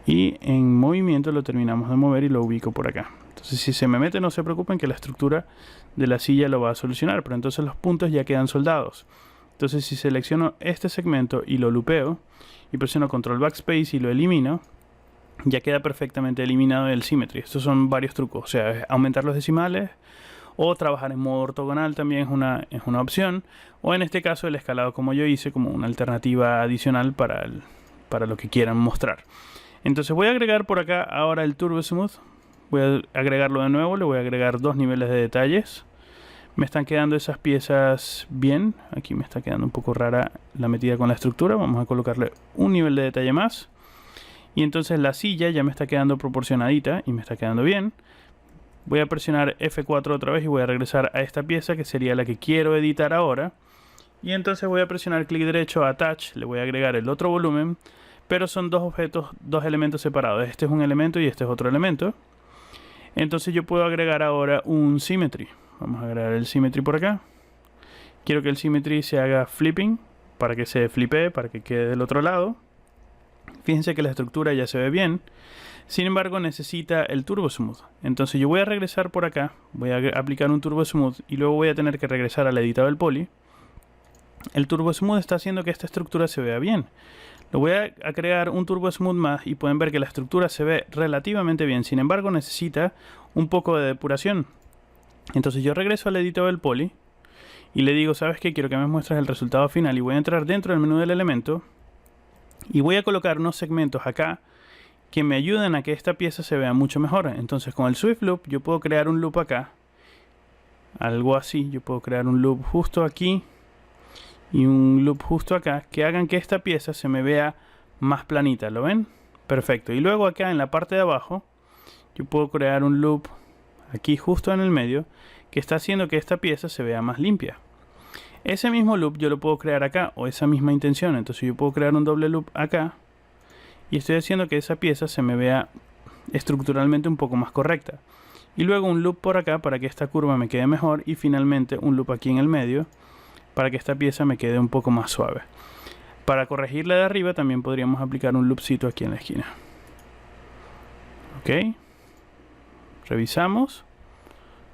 Speaker 1: Y en movimiento lo terminamos de mover y lo ubico por acá. Entonces si se me mete, no se preocupen que la estructura de la silla lo va a solucionar. Pero entonces los puntos ya quedan soldados. Entonces si selecciono este segmento y lo lupeo y presiono control backspace y lo elimino, ya queda perfectamente eliminado el Symmetry. Estos son varios trucos, o sea, aumentar los decimales o trabajar en modo ortogonal también es una opción, o en este caso el escalado como yo hice, como una alternativa adicional para lo que quieran mostrar. Entonces voy a agregar por acá ahora el Turbo Smooth. Voy a agregarlo de nuevo, le voy a agregar 2 niveles de detalles. Me están quedando esas piezas bien. Aquí me está quedando un poco rara la metida con la estructura. Vamos a colocarle un nivel de detalle más. Y entonces la silla ya me está quedando proporcionadita y me está quedando bien. Voy a presionar F4 otra vez y voy a regresar a esta pieza que sería la que quiero editar ahora. Y entonces voy a presionar clic derecho a Attach. Le voy a agregar el otro volumen. Pero son dos objetos, dos elementos separados. Este es un elemento y este es otro elemento. Entonces yo puedo agregar ahora un Symmetry. Vamos a agregar el Symmetry por acá. Quiero que el Symmetry se haga flipping, para que se flipee, para que quede del otro lado. Fíjense que la estructura ya se ve bien. Sin embargo, necesita el Turbo Smooth. Entonces yo voy a regresar por acá. Voy a aplicar un Turbo Smooth y luego voy a tener que regresar al Editable Poly. El Turbo Smooth está haciendo que esta estructura se vea bien. Lo voy a crear un Turbo Smooth más y pueden ver que la estructura se ve relativamente bien. Sin embargo, necesita un poco de depuración. Entonces yo regreso al Editable Poly y le digo, ¿sabes qué? Quiero que me muestres el resultado final y voy a entrar dentro del menú del elemento y voy a colocar unos segmentos acá que me ayuden a que esta pieza se vea mucho mejor. Entonces con el Swift Loop yo puedo crear un loop acá, algo así. Yo puedo crear un loop justo aquí y un loop justo acá que hagan que esta pieza se me vea más planita, ¿lo ven? Perfecto. Y luego acá en la parte de abajo yo puedo crear un loop aquí justo en el medio que está haciendo que esta pieza se vea más limpia. Ese mismo loop yo lo puedo crear acá, o esa misma intención. Entonces yo puedo crear un doble loop acá y estoy haciendo que esa pieza se me vea estructuralmente un poco más correcta. Y luego un loop por acá para que esta curva me quede mejor, y finalmente un loop aquí en el medio para que esta pieza me quede un poco más suave. Para corregirla de arriba también podríamos aplicar un loopcito aquí en la esquina. Ok, revisamos.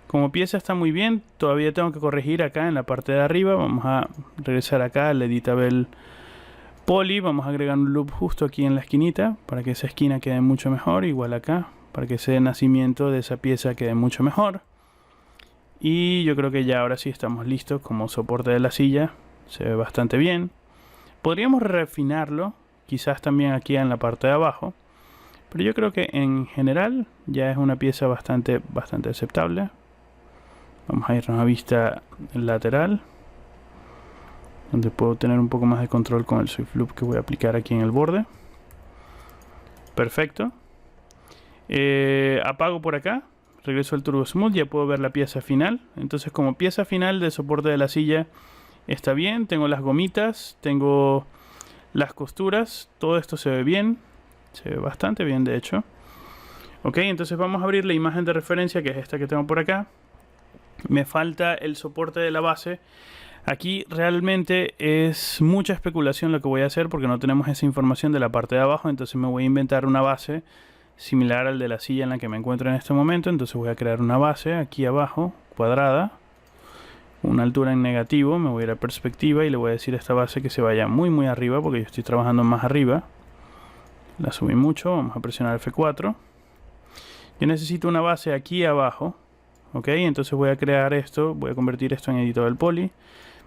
Speaker 1: Como pieza está muy bien, todavía tengo que corregir acá en la parte de arriba. Vamos a regresar acá al Editable Poly, vamos a agregar un loop justo aquí en la esquinita para que esa esquina quede mucho mejor, igual acá, para que ese nacimiento de esa pieza quede mucho mejor. Y yo creo que ya ahora sí estamos listos. Como soporte de la silla se ve bastante bien. Podríamos refinarlo quizás también aquí en la parte de abajo, pero yo creo que en general ya es una pieza bastante aceptable. Vamos a irnos a vista lateral, donde puedo tener un poco más de control con el Swift Loop que voy a aplicar aquí en el borde. Perfecto. Apago por acá, regreso al Turbo Smooth, ya puedo ver la pieza final. Entonces, como pieza final de soporte de la silla está bien. Tengo las gomitas, tengo las costuras, todo esto se ve bien, se ve bastante bien de hecho. Ok, entonces vamos a abrir la imagen de referencia, que es esta que tengo por acá. Me falta el soporte de la base. Aquí realmente es mucha especulación lo que voy a hacer, porque no tenemos esa información de la parte de abajo. Entonces me voy a inventar una base similar al de la silla en la que me encuentro en este momento. Entonces voy a crear una base aquí abajo, cuadrada, una altura en negativo. Me voy a ir a perspectiva y le voy a decir a esta base que se vaya muy arriba, porque yo estoy trabajando más arriba. La subí mucho, vamos a presionar F4. Yo necesito una base aquí abajo. Ok, entonces voy a crear esto, voy a convertir esto en Editable Poly.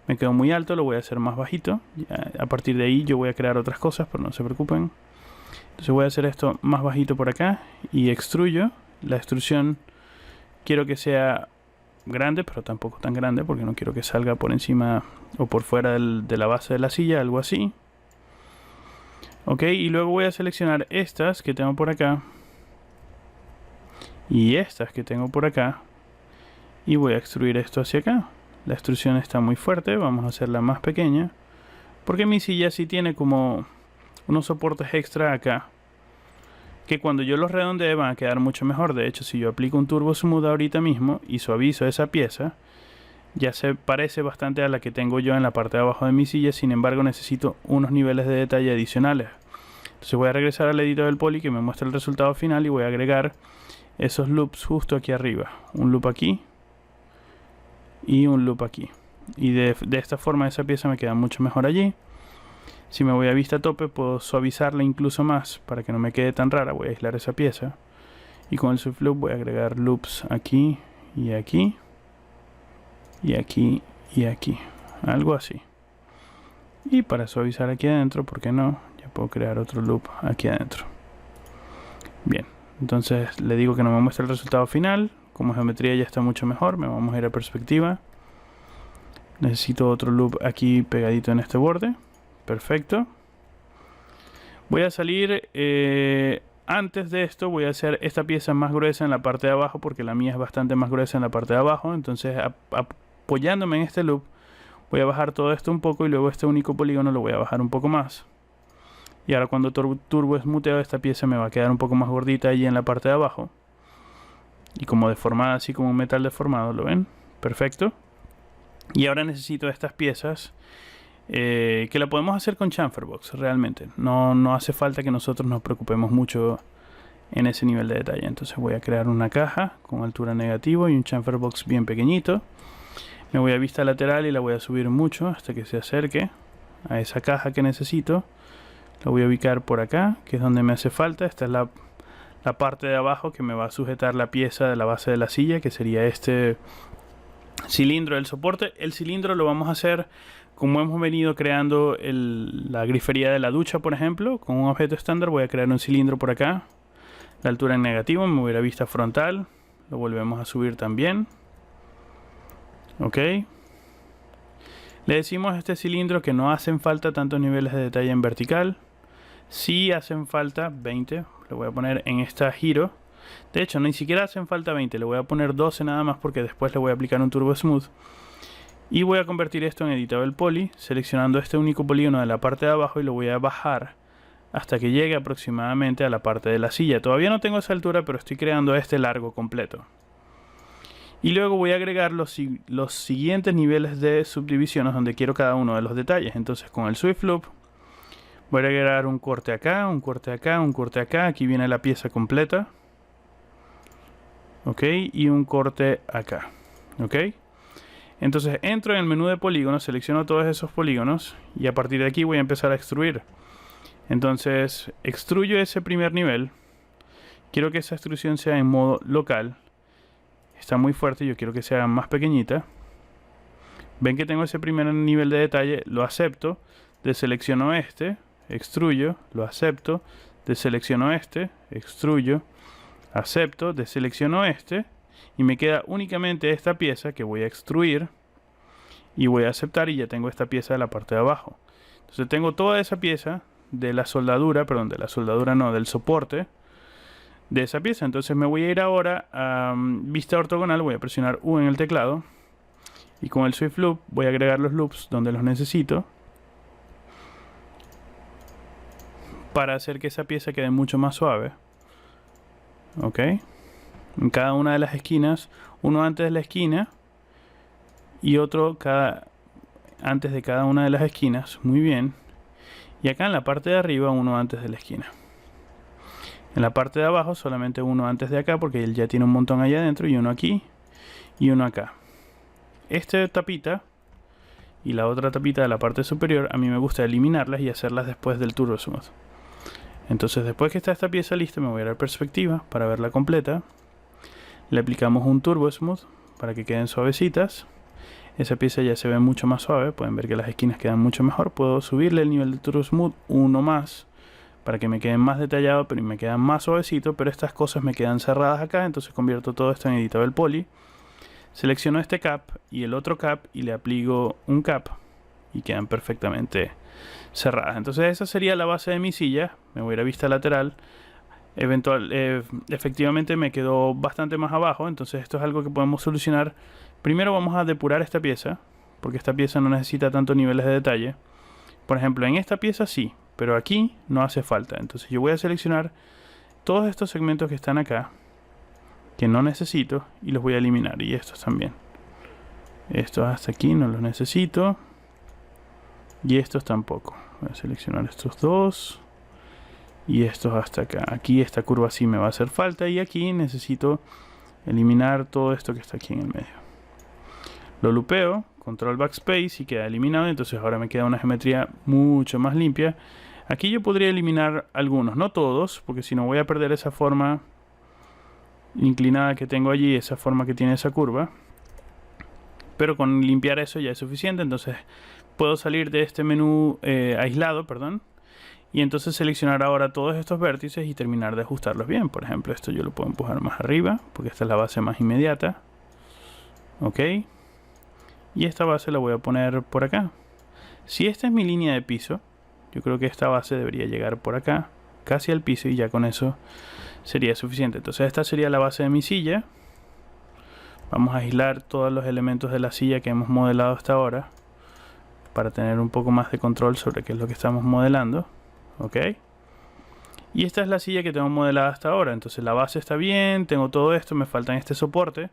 Speaker 1: Me quedó muy alto, lo voy a hacer más bajito. A partir de ahí yo voy a crear otras cosas, pero no se preocupen. Entonces voy a hacer esto más bajito por acá y extruyo. La extrusión quiero que sea grande, pero tampoco tan grande, porque no quiero que salga por encima o por fuera de la base de la silla, algo así. Ok, y luego voy a seleccionar estas que tengo por acá y estas que tengo por acá, y voy a extruir esto hacia acá. La extrusión está muy fuerte, vamos a hacerla más pequeña, porque mi silla sí tiene como unos soportes extra acá, que cuando yo los redondee van a quedar mucho mejor. De hecho, si yo aplico un Turbo Smooth ahorita mismo y suavizo esa pieza, ya se parece bastante a la que tengo yo en la parte de abajo de mi silla. Sin embargo, necesito unos niveles de detalle adicionales. Entonces voy a regresar al editor del Poly que me muestra el resultado final, y voy a agregar esos loops justo aquí arriba. Un loop aquí y un loop aquí. Y de esta forma esa pieza me queda mucho mejor allí. Si me voy a vista tope, puedo suavizarla incluso más para que no me quede tan rara. Voy a aislar esa pieza y con el Swift Loop voy a agregar loops aquí y aquí y aquí y aquí, algo así. Y para suavizar aquí adentro, ¿por qué no? Ya puedo crear otro loop aquí adentro. Bien, entonces le digo que no me muestre el resultado final. Como geometría ya está mucho mejor. Me vamos a ir a perspectiva. Necesito otro loop aquí pegadito en este borde. Perfecto. Voy a salir, antes de esto voy a hacer esta pieza más gruesa en la parte de abajo, porque la mía es bastante más gruesa en la parte de abajo. Entonces apoyándome en este loop voy a bajar todo esto un poco, y luego este único polígono lo voy a bajar un poco más. Y ahora cuando turbo smootheo, esta pieza me va a quedar un poco más gordita allí en la parte de abajo, y como deformada, así como un metal deformado, ¿lo ven? Perfecto. Y ahora necesito estas piezas, que la podemos hacer con chamfer box realmente. No hace falta que nosotros nos preocupemos mucho en ese nivel de detalle. Entonces voy a crear una caja con altura negativo y un chamfer box bien pequeñito. Me voy a vista lateral y la voy a subir mucho hasta que se acerque a esa caja que necesito. La voy a ubicar por acá, que es donde me hace falta. Esta es la parte de abajo que me va a sujetar la pieza de la base de la silla, que sería este cilindro del soporte. El cilindro lo vamos a hacer como hemos venido creando la grifería de la ducha, por ejemplo. Con un objeto estándar voy a crear un cilindro por acá, la altura en negativo. Me voy a ir a vista frontal, lo volvemos a subir también. Ok, le decimos a este cilindro que no hacen falta tantos niveles de detalle en vertical. Si hacen falta 20, le voy a poner en esta giro. De hecho, ni siquiera hacen falta 20, le voy a poner 12 nada más porque después le voy a aplicar un Turbo Smooth. Y voy a convertir esto en Editable Poly, seleccionando este único polígono de la parte de abajo y lo voy a bajar hasta que llegue aproximadamente a la parte de la silla. Todavía no tengo esa altura, pero estoy creando este largo completo. Y luego voy a agregar los siguientes niveles de subdivisiones donde quiero cada uno de los detalles. Entonces con el Swift Loop voy a agregar un corte acá, un corte acá, un corte acá. Aquí viene la pieza completa. Ok, y un corte acá. Ok. Entonces entro en el menú de polígonos, selecciono todos esos polígonos y a partir de aquí voy a empezar a extruir. Entonces extruyo ese primer nivel. Quiero que esa extrusión sea en modo local. Está muy fuerte, yo quiero que sea más pequeñita. Ven que tengo ese primer nivel de detalle, lo acepto, deselecciono este, extruyo, lo acepto, deselecciono este, extruyo, acepto, deselecciono este y me queda únicamente esta pieza que voy a extruir y voy a aceptar y ya tengo esta pieza de la parte de abajo. Entonces tengo toda esa pieza de la soldadura, perdón, de la soldadura no, del soporte de esa pieza. Entonces me voy a ir ahora a vista ortogonal, voy a presionar U en el teclado y con el Swift Loop voy a agregar los loops donde los necesito para hacer que esa pieza quede mucho más suave. Ok, en cada una de las esquinas, uno antes de la esquina y otro antes de cada una de las esquinas. Muy bien. Y acá en la parte de arriba uno antes de la esquina. En la parte de abajo solamente uno antes de acá porque él ya tiene un montón allá adentro y uno aquí y uno acá. Esta tapita y la otra tapita de la parte superior a mí me gusta eliminarlas y hacerlas después del Turbo Smooth. Entonces después que está esta pieza lista me voy a dar perspectiva para verla completa. Le aplicamos un Turbo Smooth para que queden suavecitas. Esa pieza ya se ve mucho más suave, pueden ver que las esquinas quedan mucho mejor. Puedo subirle el nivel de Turbo Smooth uno más para que me queden más detallado, pero me quedan más suavecito, pero estas cosas me quedan cerradas acá, entonces convierto todo esto en Editable Poly. Selecciono este cap y el otro cap y le aplico un cap y quedan perfectamente cerradas. Entonces esa sería la base de mi silla. Me voy a ir a vista lateral. Efectivamente me quedó bastante más abajo, entonces esto es algo que podemos solucionar. Primero vamos a depurar esta pieza, porque esta pieza no necesita tantos niveles de detalle. Por ejemplo, en esta pieza sí, pero aquí no hace falta. Entonces yo voy a seleccionar todos estos segmentos que están acá, que no necesito, y los voy a eliminar. Y estos también. Estos hasta aquí no los necesito. Y estos tampoco. Voy a seleccionar estos dos. Y estos hasta acá. Aquí esta curva sí me va a hacer falta. Y aquí necesito eliminar todo esto que está aquí en el medio. Lo lupeo, control backspace y queda eliminado. Entonces ahora me queda una geometría mucho más limpia. Aquí yo podría eliminar algunos, no todos, porque si no voy a perder esa forma inclinada que tengo allí, esa forma que tiene esa curva. Pero con limpiar eso ya es suficiente. Entonces puedo salir de este menú aislado, perdón. Y entonces seleccionar ahora todos estos vértices y terminar de ajustarlos bien. Por ejemplo, esto yo lo puedo empujar más arriba, porque esta es la base más inmediata. Ok. Y esta base la voy a poner por acá. Si esta es mi línea de piso, yo creo que esta base debería llegar por acá, casi al piso, y ya con eso sería suficiente. Entonces esta sería la base de mi silla. Vamos a aislar todos los elementos de la silla que hemos modelado hasta ahora, para tener un poco más de control sobre qué es lo que estamos modelando. Ok. Y esta es la silla que tengo modelada hasta ahora. Entonces la base está bien, tengo todo esto, me faltan este soporte.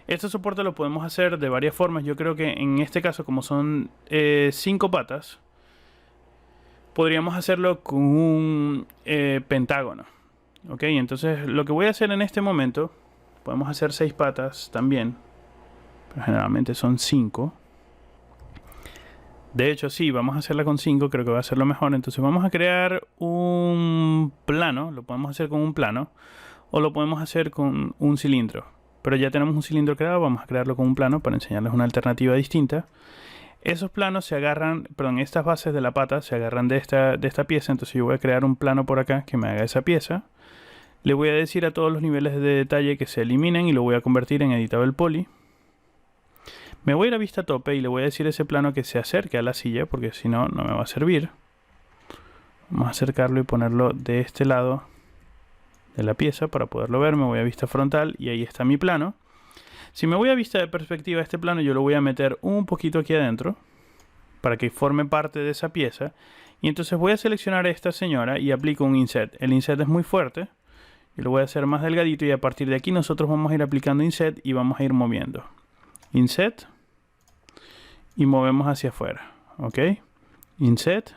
Speaker 1: Este soporte lo podemos hacer de varias formas. Yo creo que en este caso, como son 5 patas, podríamos hacerlo con un pentágono. Ok, entonces lo que voy a hacer en este momento, podemos hacer 6 patas también, pero generalmente son 5. De hecho, sí, vamos a hacerla con 5, creo que va a ser lo mejor. Entonces vamos a crear un plano, lo podemos hacer con un plano, o lo podemos hacer con un cilindro. Pero ya tenemos un cilindro creado, vamos a crearlo con un plano para enseñarles una alternativa distinta. Esos planos se agarran, perdón, estas bases de la pata se agarran de esta pieza. Entonces yo voy a crear un plano por acá que me haga esa pieza. Le voy a decir a todos los niveles de detalle que se eliminen y lo voy a convertir en Editable Poly. Me voy a ir a vista tope y le voy a decir a ese plano que se acerque a la silla, porque si no, no me va a servir. Vamos a acercarlo y ponerlo de este lado de la pieza para poderlo ver. Me voy a vista frontal y ahí está mi plano. Si me voy a vista de perspectiva, este plano yo lo voy a meter un poquito aquí adentro para que forme parte de esa pieza. Y entonces voy a seleccionar a esta señora y aplico un inset. El inset es muy fuerte. Yo lo voy a hacer más delgadito y a partir de aquí nosotros vamos a ir aplicando inset y vamos a ir moviendo. Inset y movemos hacia afuera. ¿Ok? Inset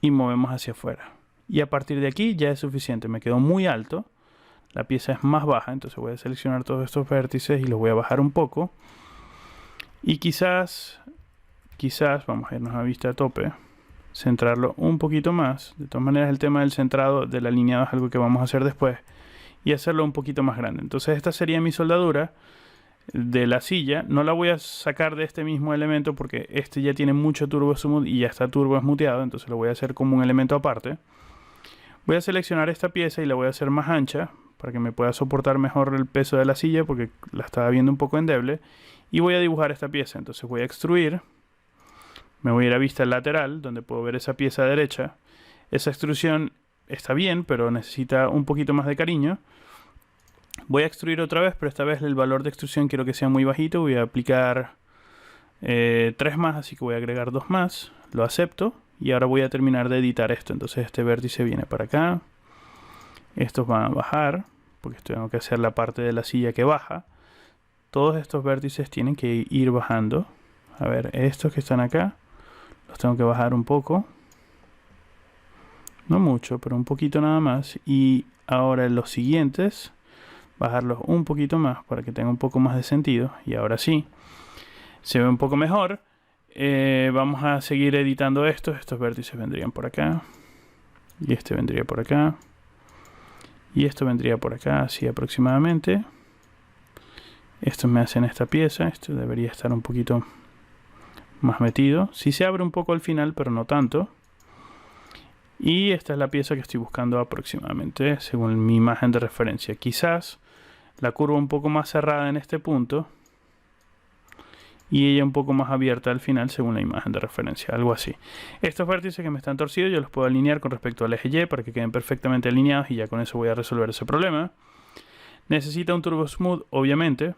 Speaker 1: y movemos hacia afuera. Y a partir de aquí ya es suficiente. Me quedó muy alto. La pieza es más baja, entonces voy a seleccionar todos estos vértices y los voy a bajar un poco. Y quizás, vamos a irnos a vista a tope, centrarlo un poquito más. De todas maneras, el tema del centrado, del alineado, es algo que vamos a hacer después. Y hacerlo un poquito más grande. Entonces esta sería mi soldadura de la silla. No la voy a sacar de este mismo elemento porque este ya tiene mucho turbo smooth y ya está turbo smootheado. Entonces lo voy a hacer como un elemento aparte. Voy a seleccionar esta pieza y la voy a hacer más ancha para que me pueda soportar mejor el peso de la silla porque la estaba viendo un poco endeble. Y voy a dibujar esta pieza. Entonces voy a extruir. Me voy a ir a vista lateral donde puedo ver esa pieza derecha. Esa extrusión está bien, pero necesita un poquito más de cariño. Voy a extruir otra vez, pero esta vez el valor de extrusión quiero que sea muy bajito. Voy a aplicar 3 más, así que voy a agregar 2 más. Lo acepto. Y ahora voy a terminar de editar esto. Entonces este vértice viene para acá. Estos van a bajar, porque tengo que hacer la parte de la silla que baja. Todos estos vértices tienen que ir bajando. A ver, estos que están acá, los tengo que bajar un poco. No mucho, pero un poquito nada más. Y ahora los siguientes, bajarlos un poquito más para que tenga un poco más de sentido. Y ahora sí, se ve un poco mejor. Vamos a seguir editando estos. Estos vértices vendrían por acá. Y este vendría por acá. Y esto vendría por acá, así aproximadamente. Esto me hacen esta pieza. Esto debería estar un poquito más metido. Sí se abre un poco al final, pero no tanto. Y esta es la pieza que estoy buscando aproximadamente, según mi imagen de referencia. Quizás la curva un poco más cerrada en este punto. Y ella un poco más abierta al final según la imagen de referencia, algo así. Estos vértices que me están torcidos yo los puedo alinear con respecto al eje Y para que queden perfectamente alineados y ya con eso voy a resolver ese problema. Necesita un turbo smooth, obviamente,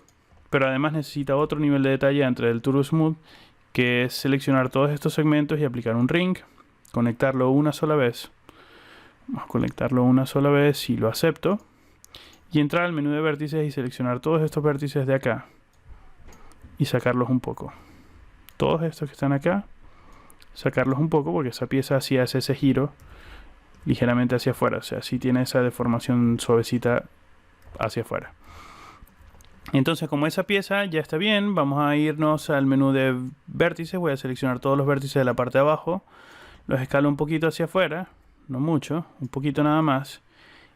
Speaker 1: pero además necesita otro nivel de detalle entre el turbo smooth, que es seleccionar todos estos segmentos y aplicar un ring, conectarlo una sola vez. Vamos a conectarlo una sola vez y lo acepto. Y entrar al menú de vértices y seleccionar todos estos vértices de acá. Y sacarlos un poco. Todos estos que están acá, sacarlos un poco porque esa pieza así hace ese giro ligeramente hacia afuera. O sea, sí tiene esa deformación suavecita hacia afuera. Entonces, como esa pieza ya está bien, vamos a irnos al menú de vértices. Voy a seleccionar todos los vértices de la parte de abajo. Los escalo un poquito hacia afuera, no mucho, un poquito nada más.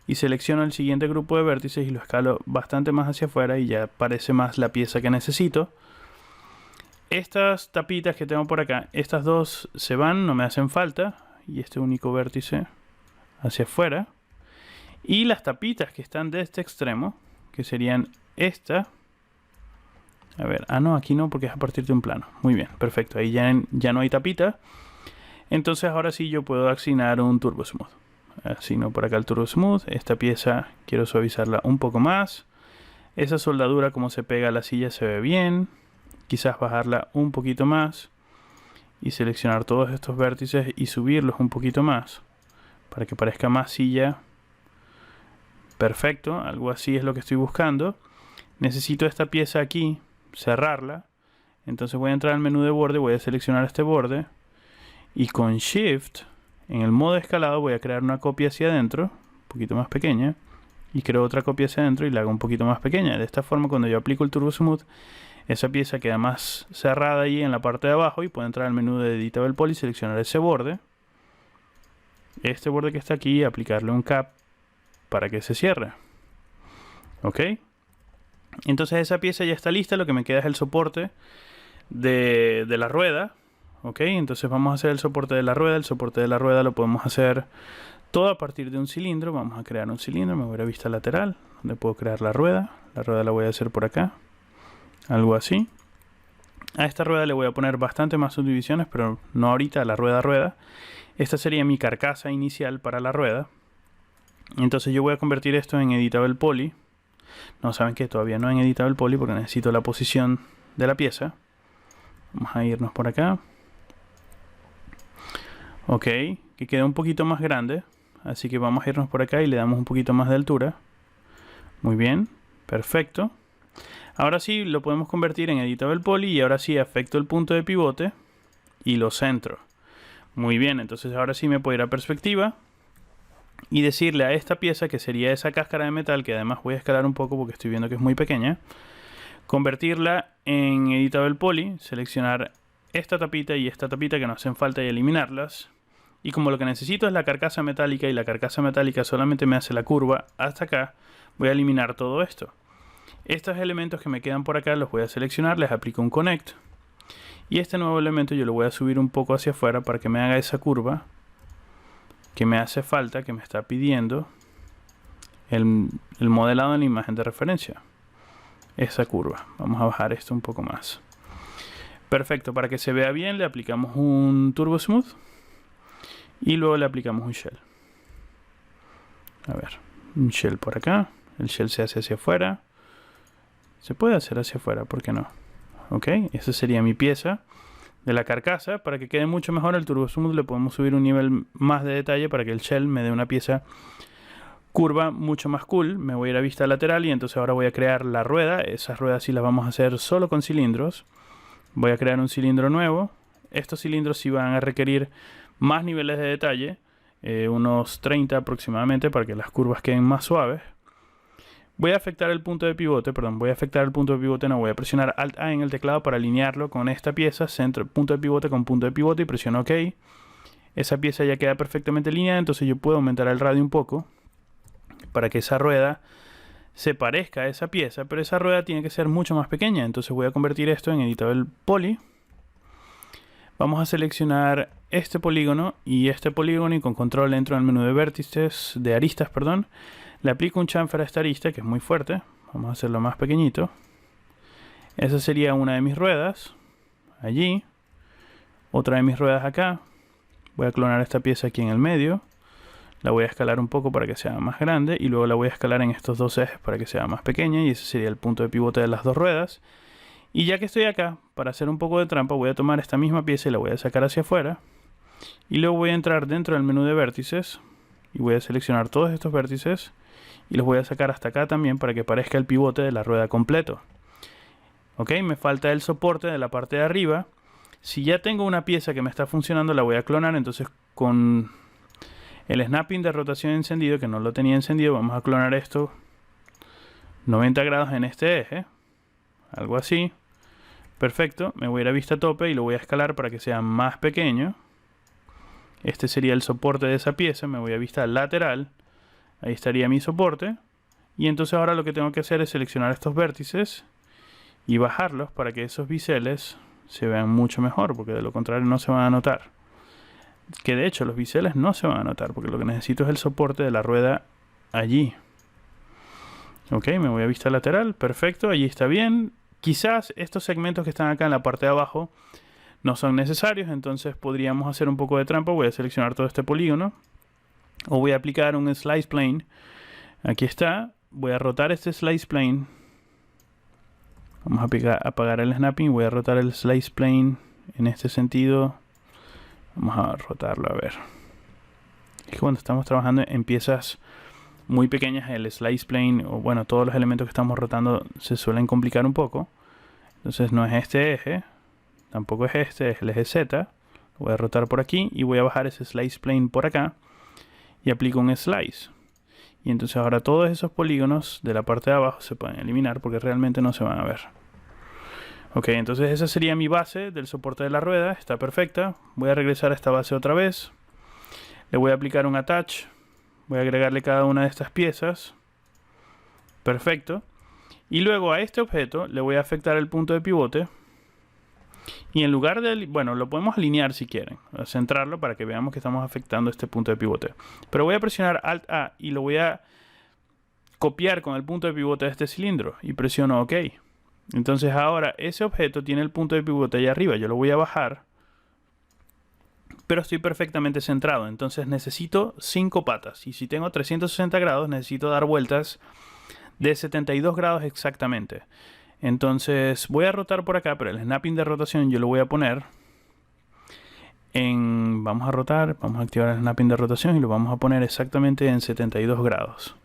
Speaker 1: Y selecciono el siguiente grupo de vértices y lo escalo bastante más hacia afuera y ya parece más la pieza que necesito. Estas tapitas que tengo por acá, estas dos se van, no me hacen falta. Y este único vértice hacia afuera. Y las tapitas que están de este extremo, que serían esta. A ver, no, aquí no porque es a partir de un plano. Muy bien, perfecto, ahí ya no hay tapita. Entonces ahora sí yo puedo asignar un turbo smooth. Asigno por acá el turbo smooth. Esta pieza quiero suavizarla un poco más. Esa soldadura como se pega a la silla se ve bien. Quizás bajarla un poquito más. Y seleccionar todos estos vértices y subirlos un poquito más. Para que parezca más silla. Perfecto, algo así es lo que estoy buscando. Necesito esta pieza aquí, cerrarla. Entonces voy a entrar al menú de borde, voy a seleccionar este borde. Y con Shift, en el modo escalado, voy a crear una copia hacia adentro, un poquito más pequeña. Y creo otra copia hacia adentro y la hago un poquito más pequeña. De esta forma, cuando yo aplico el Turbo Smooth, esa pieza queda más cerrada ahí en la parte de abajo. Y puedo entrar al menú de Editable Poly, seleccionar ese borde. Este borde que está aquí, aplicarle un Cap para que se cierre. Ok. Entonces esa pieza ya está lista. Lo que me queda es el soporte de la rueda. Ok, entonces vamos a hacer el soporte de la rueda. El soporte de la rueda lo podemos hacer todo a partir de un cilindro. Vamos a crear un cilindro. Me voy a vista lateral, donde puedo crear la rueda. La rueda la voy a hacer por acá. Algo así. A esta rueda le voy a poner bastante más subdivisiones, pero no ahorita, a la rueda a rueda. Esta sería mi carcasa inicial para la rueda. Entonces yo voy a convertir esto en Editable Poly. No, saben que todavía no en Editable Poly porque necesito la posición de la pieza. Vamos a irnos por acá. Ok, que quede un poquito más grande. Así que vamos a irnos por acá y le damos un poquito más de altura. Muy bien, perfecto. Ahora sí lo podemos convertir en Editable Poly y ahora sí afecto el punto de pivote y lo centro. Muy bien, entonces ahora sí me puedo ir a perspectiva y decirle a esta pieza, que sería esa cáscara de metal, que además voy a escalar un poco porque estoy viendo que es muy pequeña, convertirla en Editable Poly, seleccionar esta tapita y esta tapita que no hacen falta y eliminarlas. Y como lo que necesito es la carcasa metálica y la carcasa metálica solamente me hace la curva hasta acá, voy a eliminar todo esto. Estos elementos que me quedan por acá los voy a seleccionar, les aplico un Connect. Y este nuevo elemento yo lo voy a subir un poco hacia afuera para que me haga esa curva que me hace falta, que me está pidiendo el modelado en la imagen de referencia. Esa curva. Vamos a bajar esto un poco más. Perfecto, para que se vea bien le aplicamos un Turbo Smooth y luego le aplicamos un Shell. A ver, un Shell por acá. El Shell se hace hacia afuera. Se puede hacer hacia afuera, ¿por qué no? Ok, esa sería mi pieza de la carcasa. Para que quede mucho mejor el Turbo Smooth le podemos subir un nivel más de detalle para que el Shell me dé una pieza curva mucho más cool. Me voy a ir a vista lateral y entonces ahora voy a crear la rueda. Esas ruedas sí las vamos a hacer solo con cilindros. Voy a crear un cilindro nuevo. Estos cilindros sí van a requerir más niveles de detalle, unos 30 aproximadamente, para que las curvas queden más suaves. Voy a afectar el punto de pivote, no, voy a presionar Alt A en el teclado para alinearlo con esta pieza, centro, punto de pivote con punto de pivote, y presiono OK. Esa pieza ya queda perfectamente alineada, entonces yo puedo aumentar el radio un poco para que esa rueda se parezca a esa pieza, pero esa rueda tiene que ser mucho más pequeña, entonces voy a convertir esto en Editable Poly. Vamos a seleccionar este polígono y con control entro en el menú de vértices, de aristas, perdón. Le aplico un chamfer a esta arista que es muy fuerte. Vamos a hacerlo más pequeñito. Esa sería una de mis ruedas. Allí. Otra de mis ruedas acá. Voy a clonar esta pieza aquí en el medio. La voy a escalar un poco para que sea más grande. Y luego la voy a escalar en estos dos ejes para que sea más pequeña. Y ese sería el punto de pivote de las dos ruedas. Y ya que estoy acá, para hacer un poco de trampa, voy a tomar esta misma pieza y la voy a sacar hacia afuera. Y luego voy a entrar dentro del menú de vértices. Y voy a seleccionar todos estos vértices. Y los voy a sacar hasta acá también para que parezca el pivote de la rueda completo. Ok, me falta el soporte de la parte de arriba. Si ya tengo una pieza que me está funcionando, la voy a clonar. Entonces con el snapping de rotación encendido, que no lo tenía encendido, vamos a clonar esto 90 grados en este eje. Algo así. Perfecto, me voy a ir a vista tope y lo voy a escalar para que sea más pequeño. Este sería el soporte de esa pieza. Me voy a vista lateral. Ahí estaría mi soporte. Y entonces ahora lo que tengo que hacer es seleccionar estos vértices y bajarlos para que esos biseles se vean mucho mejor, porque de lo contrario no se van a notar. Que de hecho los biseles no se van a notar, porque lo que necesito es el soporte de la rueda allí. Ok, me voy a vista lateral. Perfecto, allí está bien. Quizás estos segmentos que están acá en la parte de abajo no son necesarios, entonces podríamos hacer un poco de trampa. Voy a seleccionar todo este polígono. O voy a aplicar un Slice Plane. Aquí está. Voy a rotar este Slice Plane. Vamos a apagar el snapping. Voy a rotar el Slice Plane en este sentido. Vamos a rotarlo, a ver. Es que cuando estamos trabajando en piezas muy pequeñas, el Slice Plane, o bueno, todos los elementos que estamos rotando se suelen complicar un poco. Entonces no es este eje. Tampoco es este, es el eje Z. Lo voy a rotar por aquí y voy a bajar ese Slice Plane por acá. Y aplico un Slice. Y entonces ahora todos esos polígonos de la parte de abajo se pueden eliminar porque realmente no se van a ver. Ok, entonces esa sería mi base del soporte de la rueda. Está perfecta. Voy a regresar a esta base otra vez. Le voy a aplicar un Attach. Voy a agregarle cada una de estas piezas. Perfecto. Y luego a este objeto le voy a afectar el punto de pivote. Y en lugar de, bueno, lo podemos alinear si quieren, centrarlo para que veamos que estamos afectando este punto de pivote. Pero voy a presionar Alt A y lo voy a copiar con el punto de pivote de este cilindro y presiono OK. Entonces ahora ese objeto tiene el punto de pivote allá arriba. Yo lo voy a bajar, pero estoy perfectamente centrado. Entonces necesito 5 patas. Y si tengo 360 grados, necesito dar vueltas de 72 grados exactamente. Entonces voy a rotar por acá, pero el snapping de rotación yo lo voy a poner en... Vamos a rotar, vamos a activar el snapping de rotación y lo vamos a poner exactamente en 72 grados.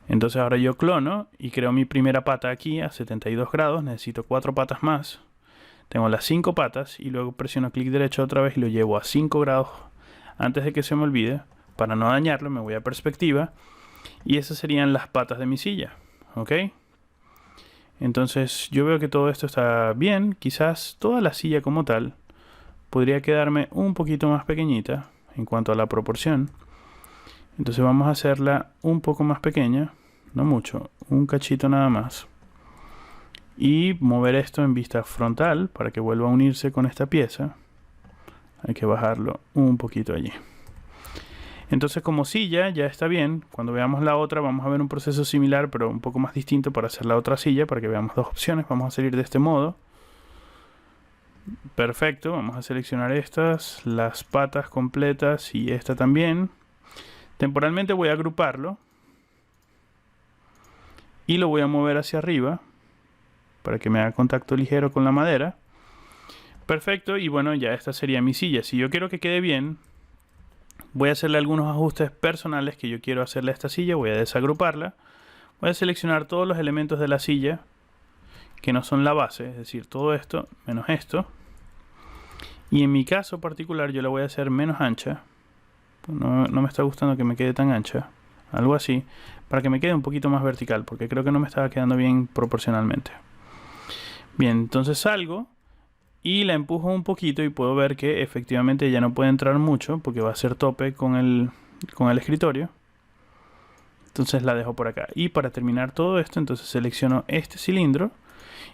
Speaker 1: Entonces ahora yo clono y creo mi primera pata aquí a 72 grados. Necesito 4 patas más. Tengo las 5 patas y luego presiono clic derecho otra vez y lo llevo a 5 grados antes de que se me olvide. Para no dañarlo me voy a perspectiva y esas serían las patas de mi silla. ¿Ok? Entonces yo veo que todo esto está bien. Quizás toda la silla como tal podría quedarme un poquito más pequeñita en cuanto a la proporción. Entonces vamos a hacerla un poco más pequeña, no mucho, un cachito nada más. Y mover esto en vista frontal para que vuelva a unirse con esta pieza. Hay que bajarlo un poquito allí. Entonces como silla ya está bien. Cuando veamos la otra vamos a ver un proceso similar pero un poco más distinto para hacer la otra silla, para que veamos dos opciones. Vamos a salir de este modo. Perfecto, vamos a seleccionar estas, las patas completas y esta también. Temporalmente voy a agruparlo y lo voy a mover hacia arriba para que me haga contacto ligero con la madera. Perfecto, y bueno, ya esta sería mi silla. Si yo quiero que quede bien, voy a hacerle algunos ajustes personales que yo quiero hacerle a esta silla. Voy a desagruparla. Voy a seleccionar todos los elementos de la silla que no son la base, es decir, todo esto menos esto. Y en mi caso particular yo la voy a hacer menos ancha. No me está gustando que me quede tan ancha. Algo así. Para que me quede un poquito más vertical. Porque creo que no me estaba quedando bien proporcionalmente. Bien, entonces salgo. Y la empujo un poquito. Y puedo ver que efectivamente ya no puede entrar mucho. Porque va a ser tope con el escritorio. Entonces la dejo por acá. Y para terminar todo esto, entonces selecciono este cilindro.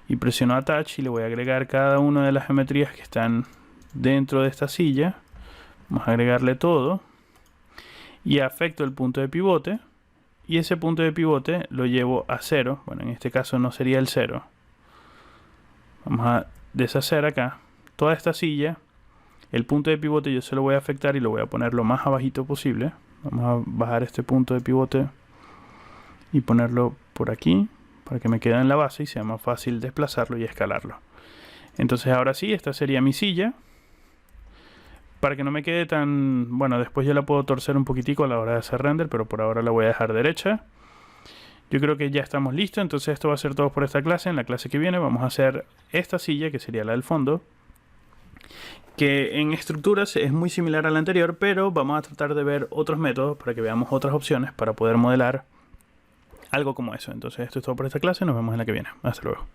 Speaker 1: Y presiono Attach. Y le voy a agregar cada una de las geometrías que están dentro de esta silla. Vamos a agregarle todo. Y afecto el punto de pivote. Y ese punto de pivote lo llevo a 0. Bueno, en este caso no sería el 0. Vamos a deshacer acá toda esta silla. El punto de pivote yo se lo voy a afectar y lo voy a poner lo más abajito posible. Vamos a bajar este punto de pivote y ponerlo por aquí para que me quede en la base y sea más fácil desplazarlo y escalarlo. Entonces ahora sí, esta sería mi silla. Para que no me quede tan... Bueno, después yo la puedo torcer un poquitico a la hora de hacer render, pero por ahora la voy a dejar derecha. Yo creo que ya estamos listos, entonces esto va a ser todo por esta clase. En la clase que viene vamos a hacer esta silla, que sería la del fondo, que en estructuras es muy similar a la anterior, pero vamos a tratar de ver otros métodos para que veamos otras opciones para poder modelar algo como eso. Entonces esto es todo por esta clase, nos vemos en la que viene. Hasta luego.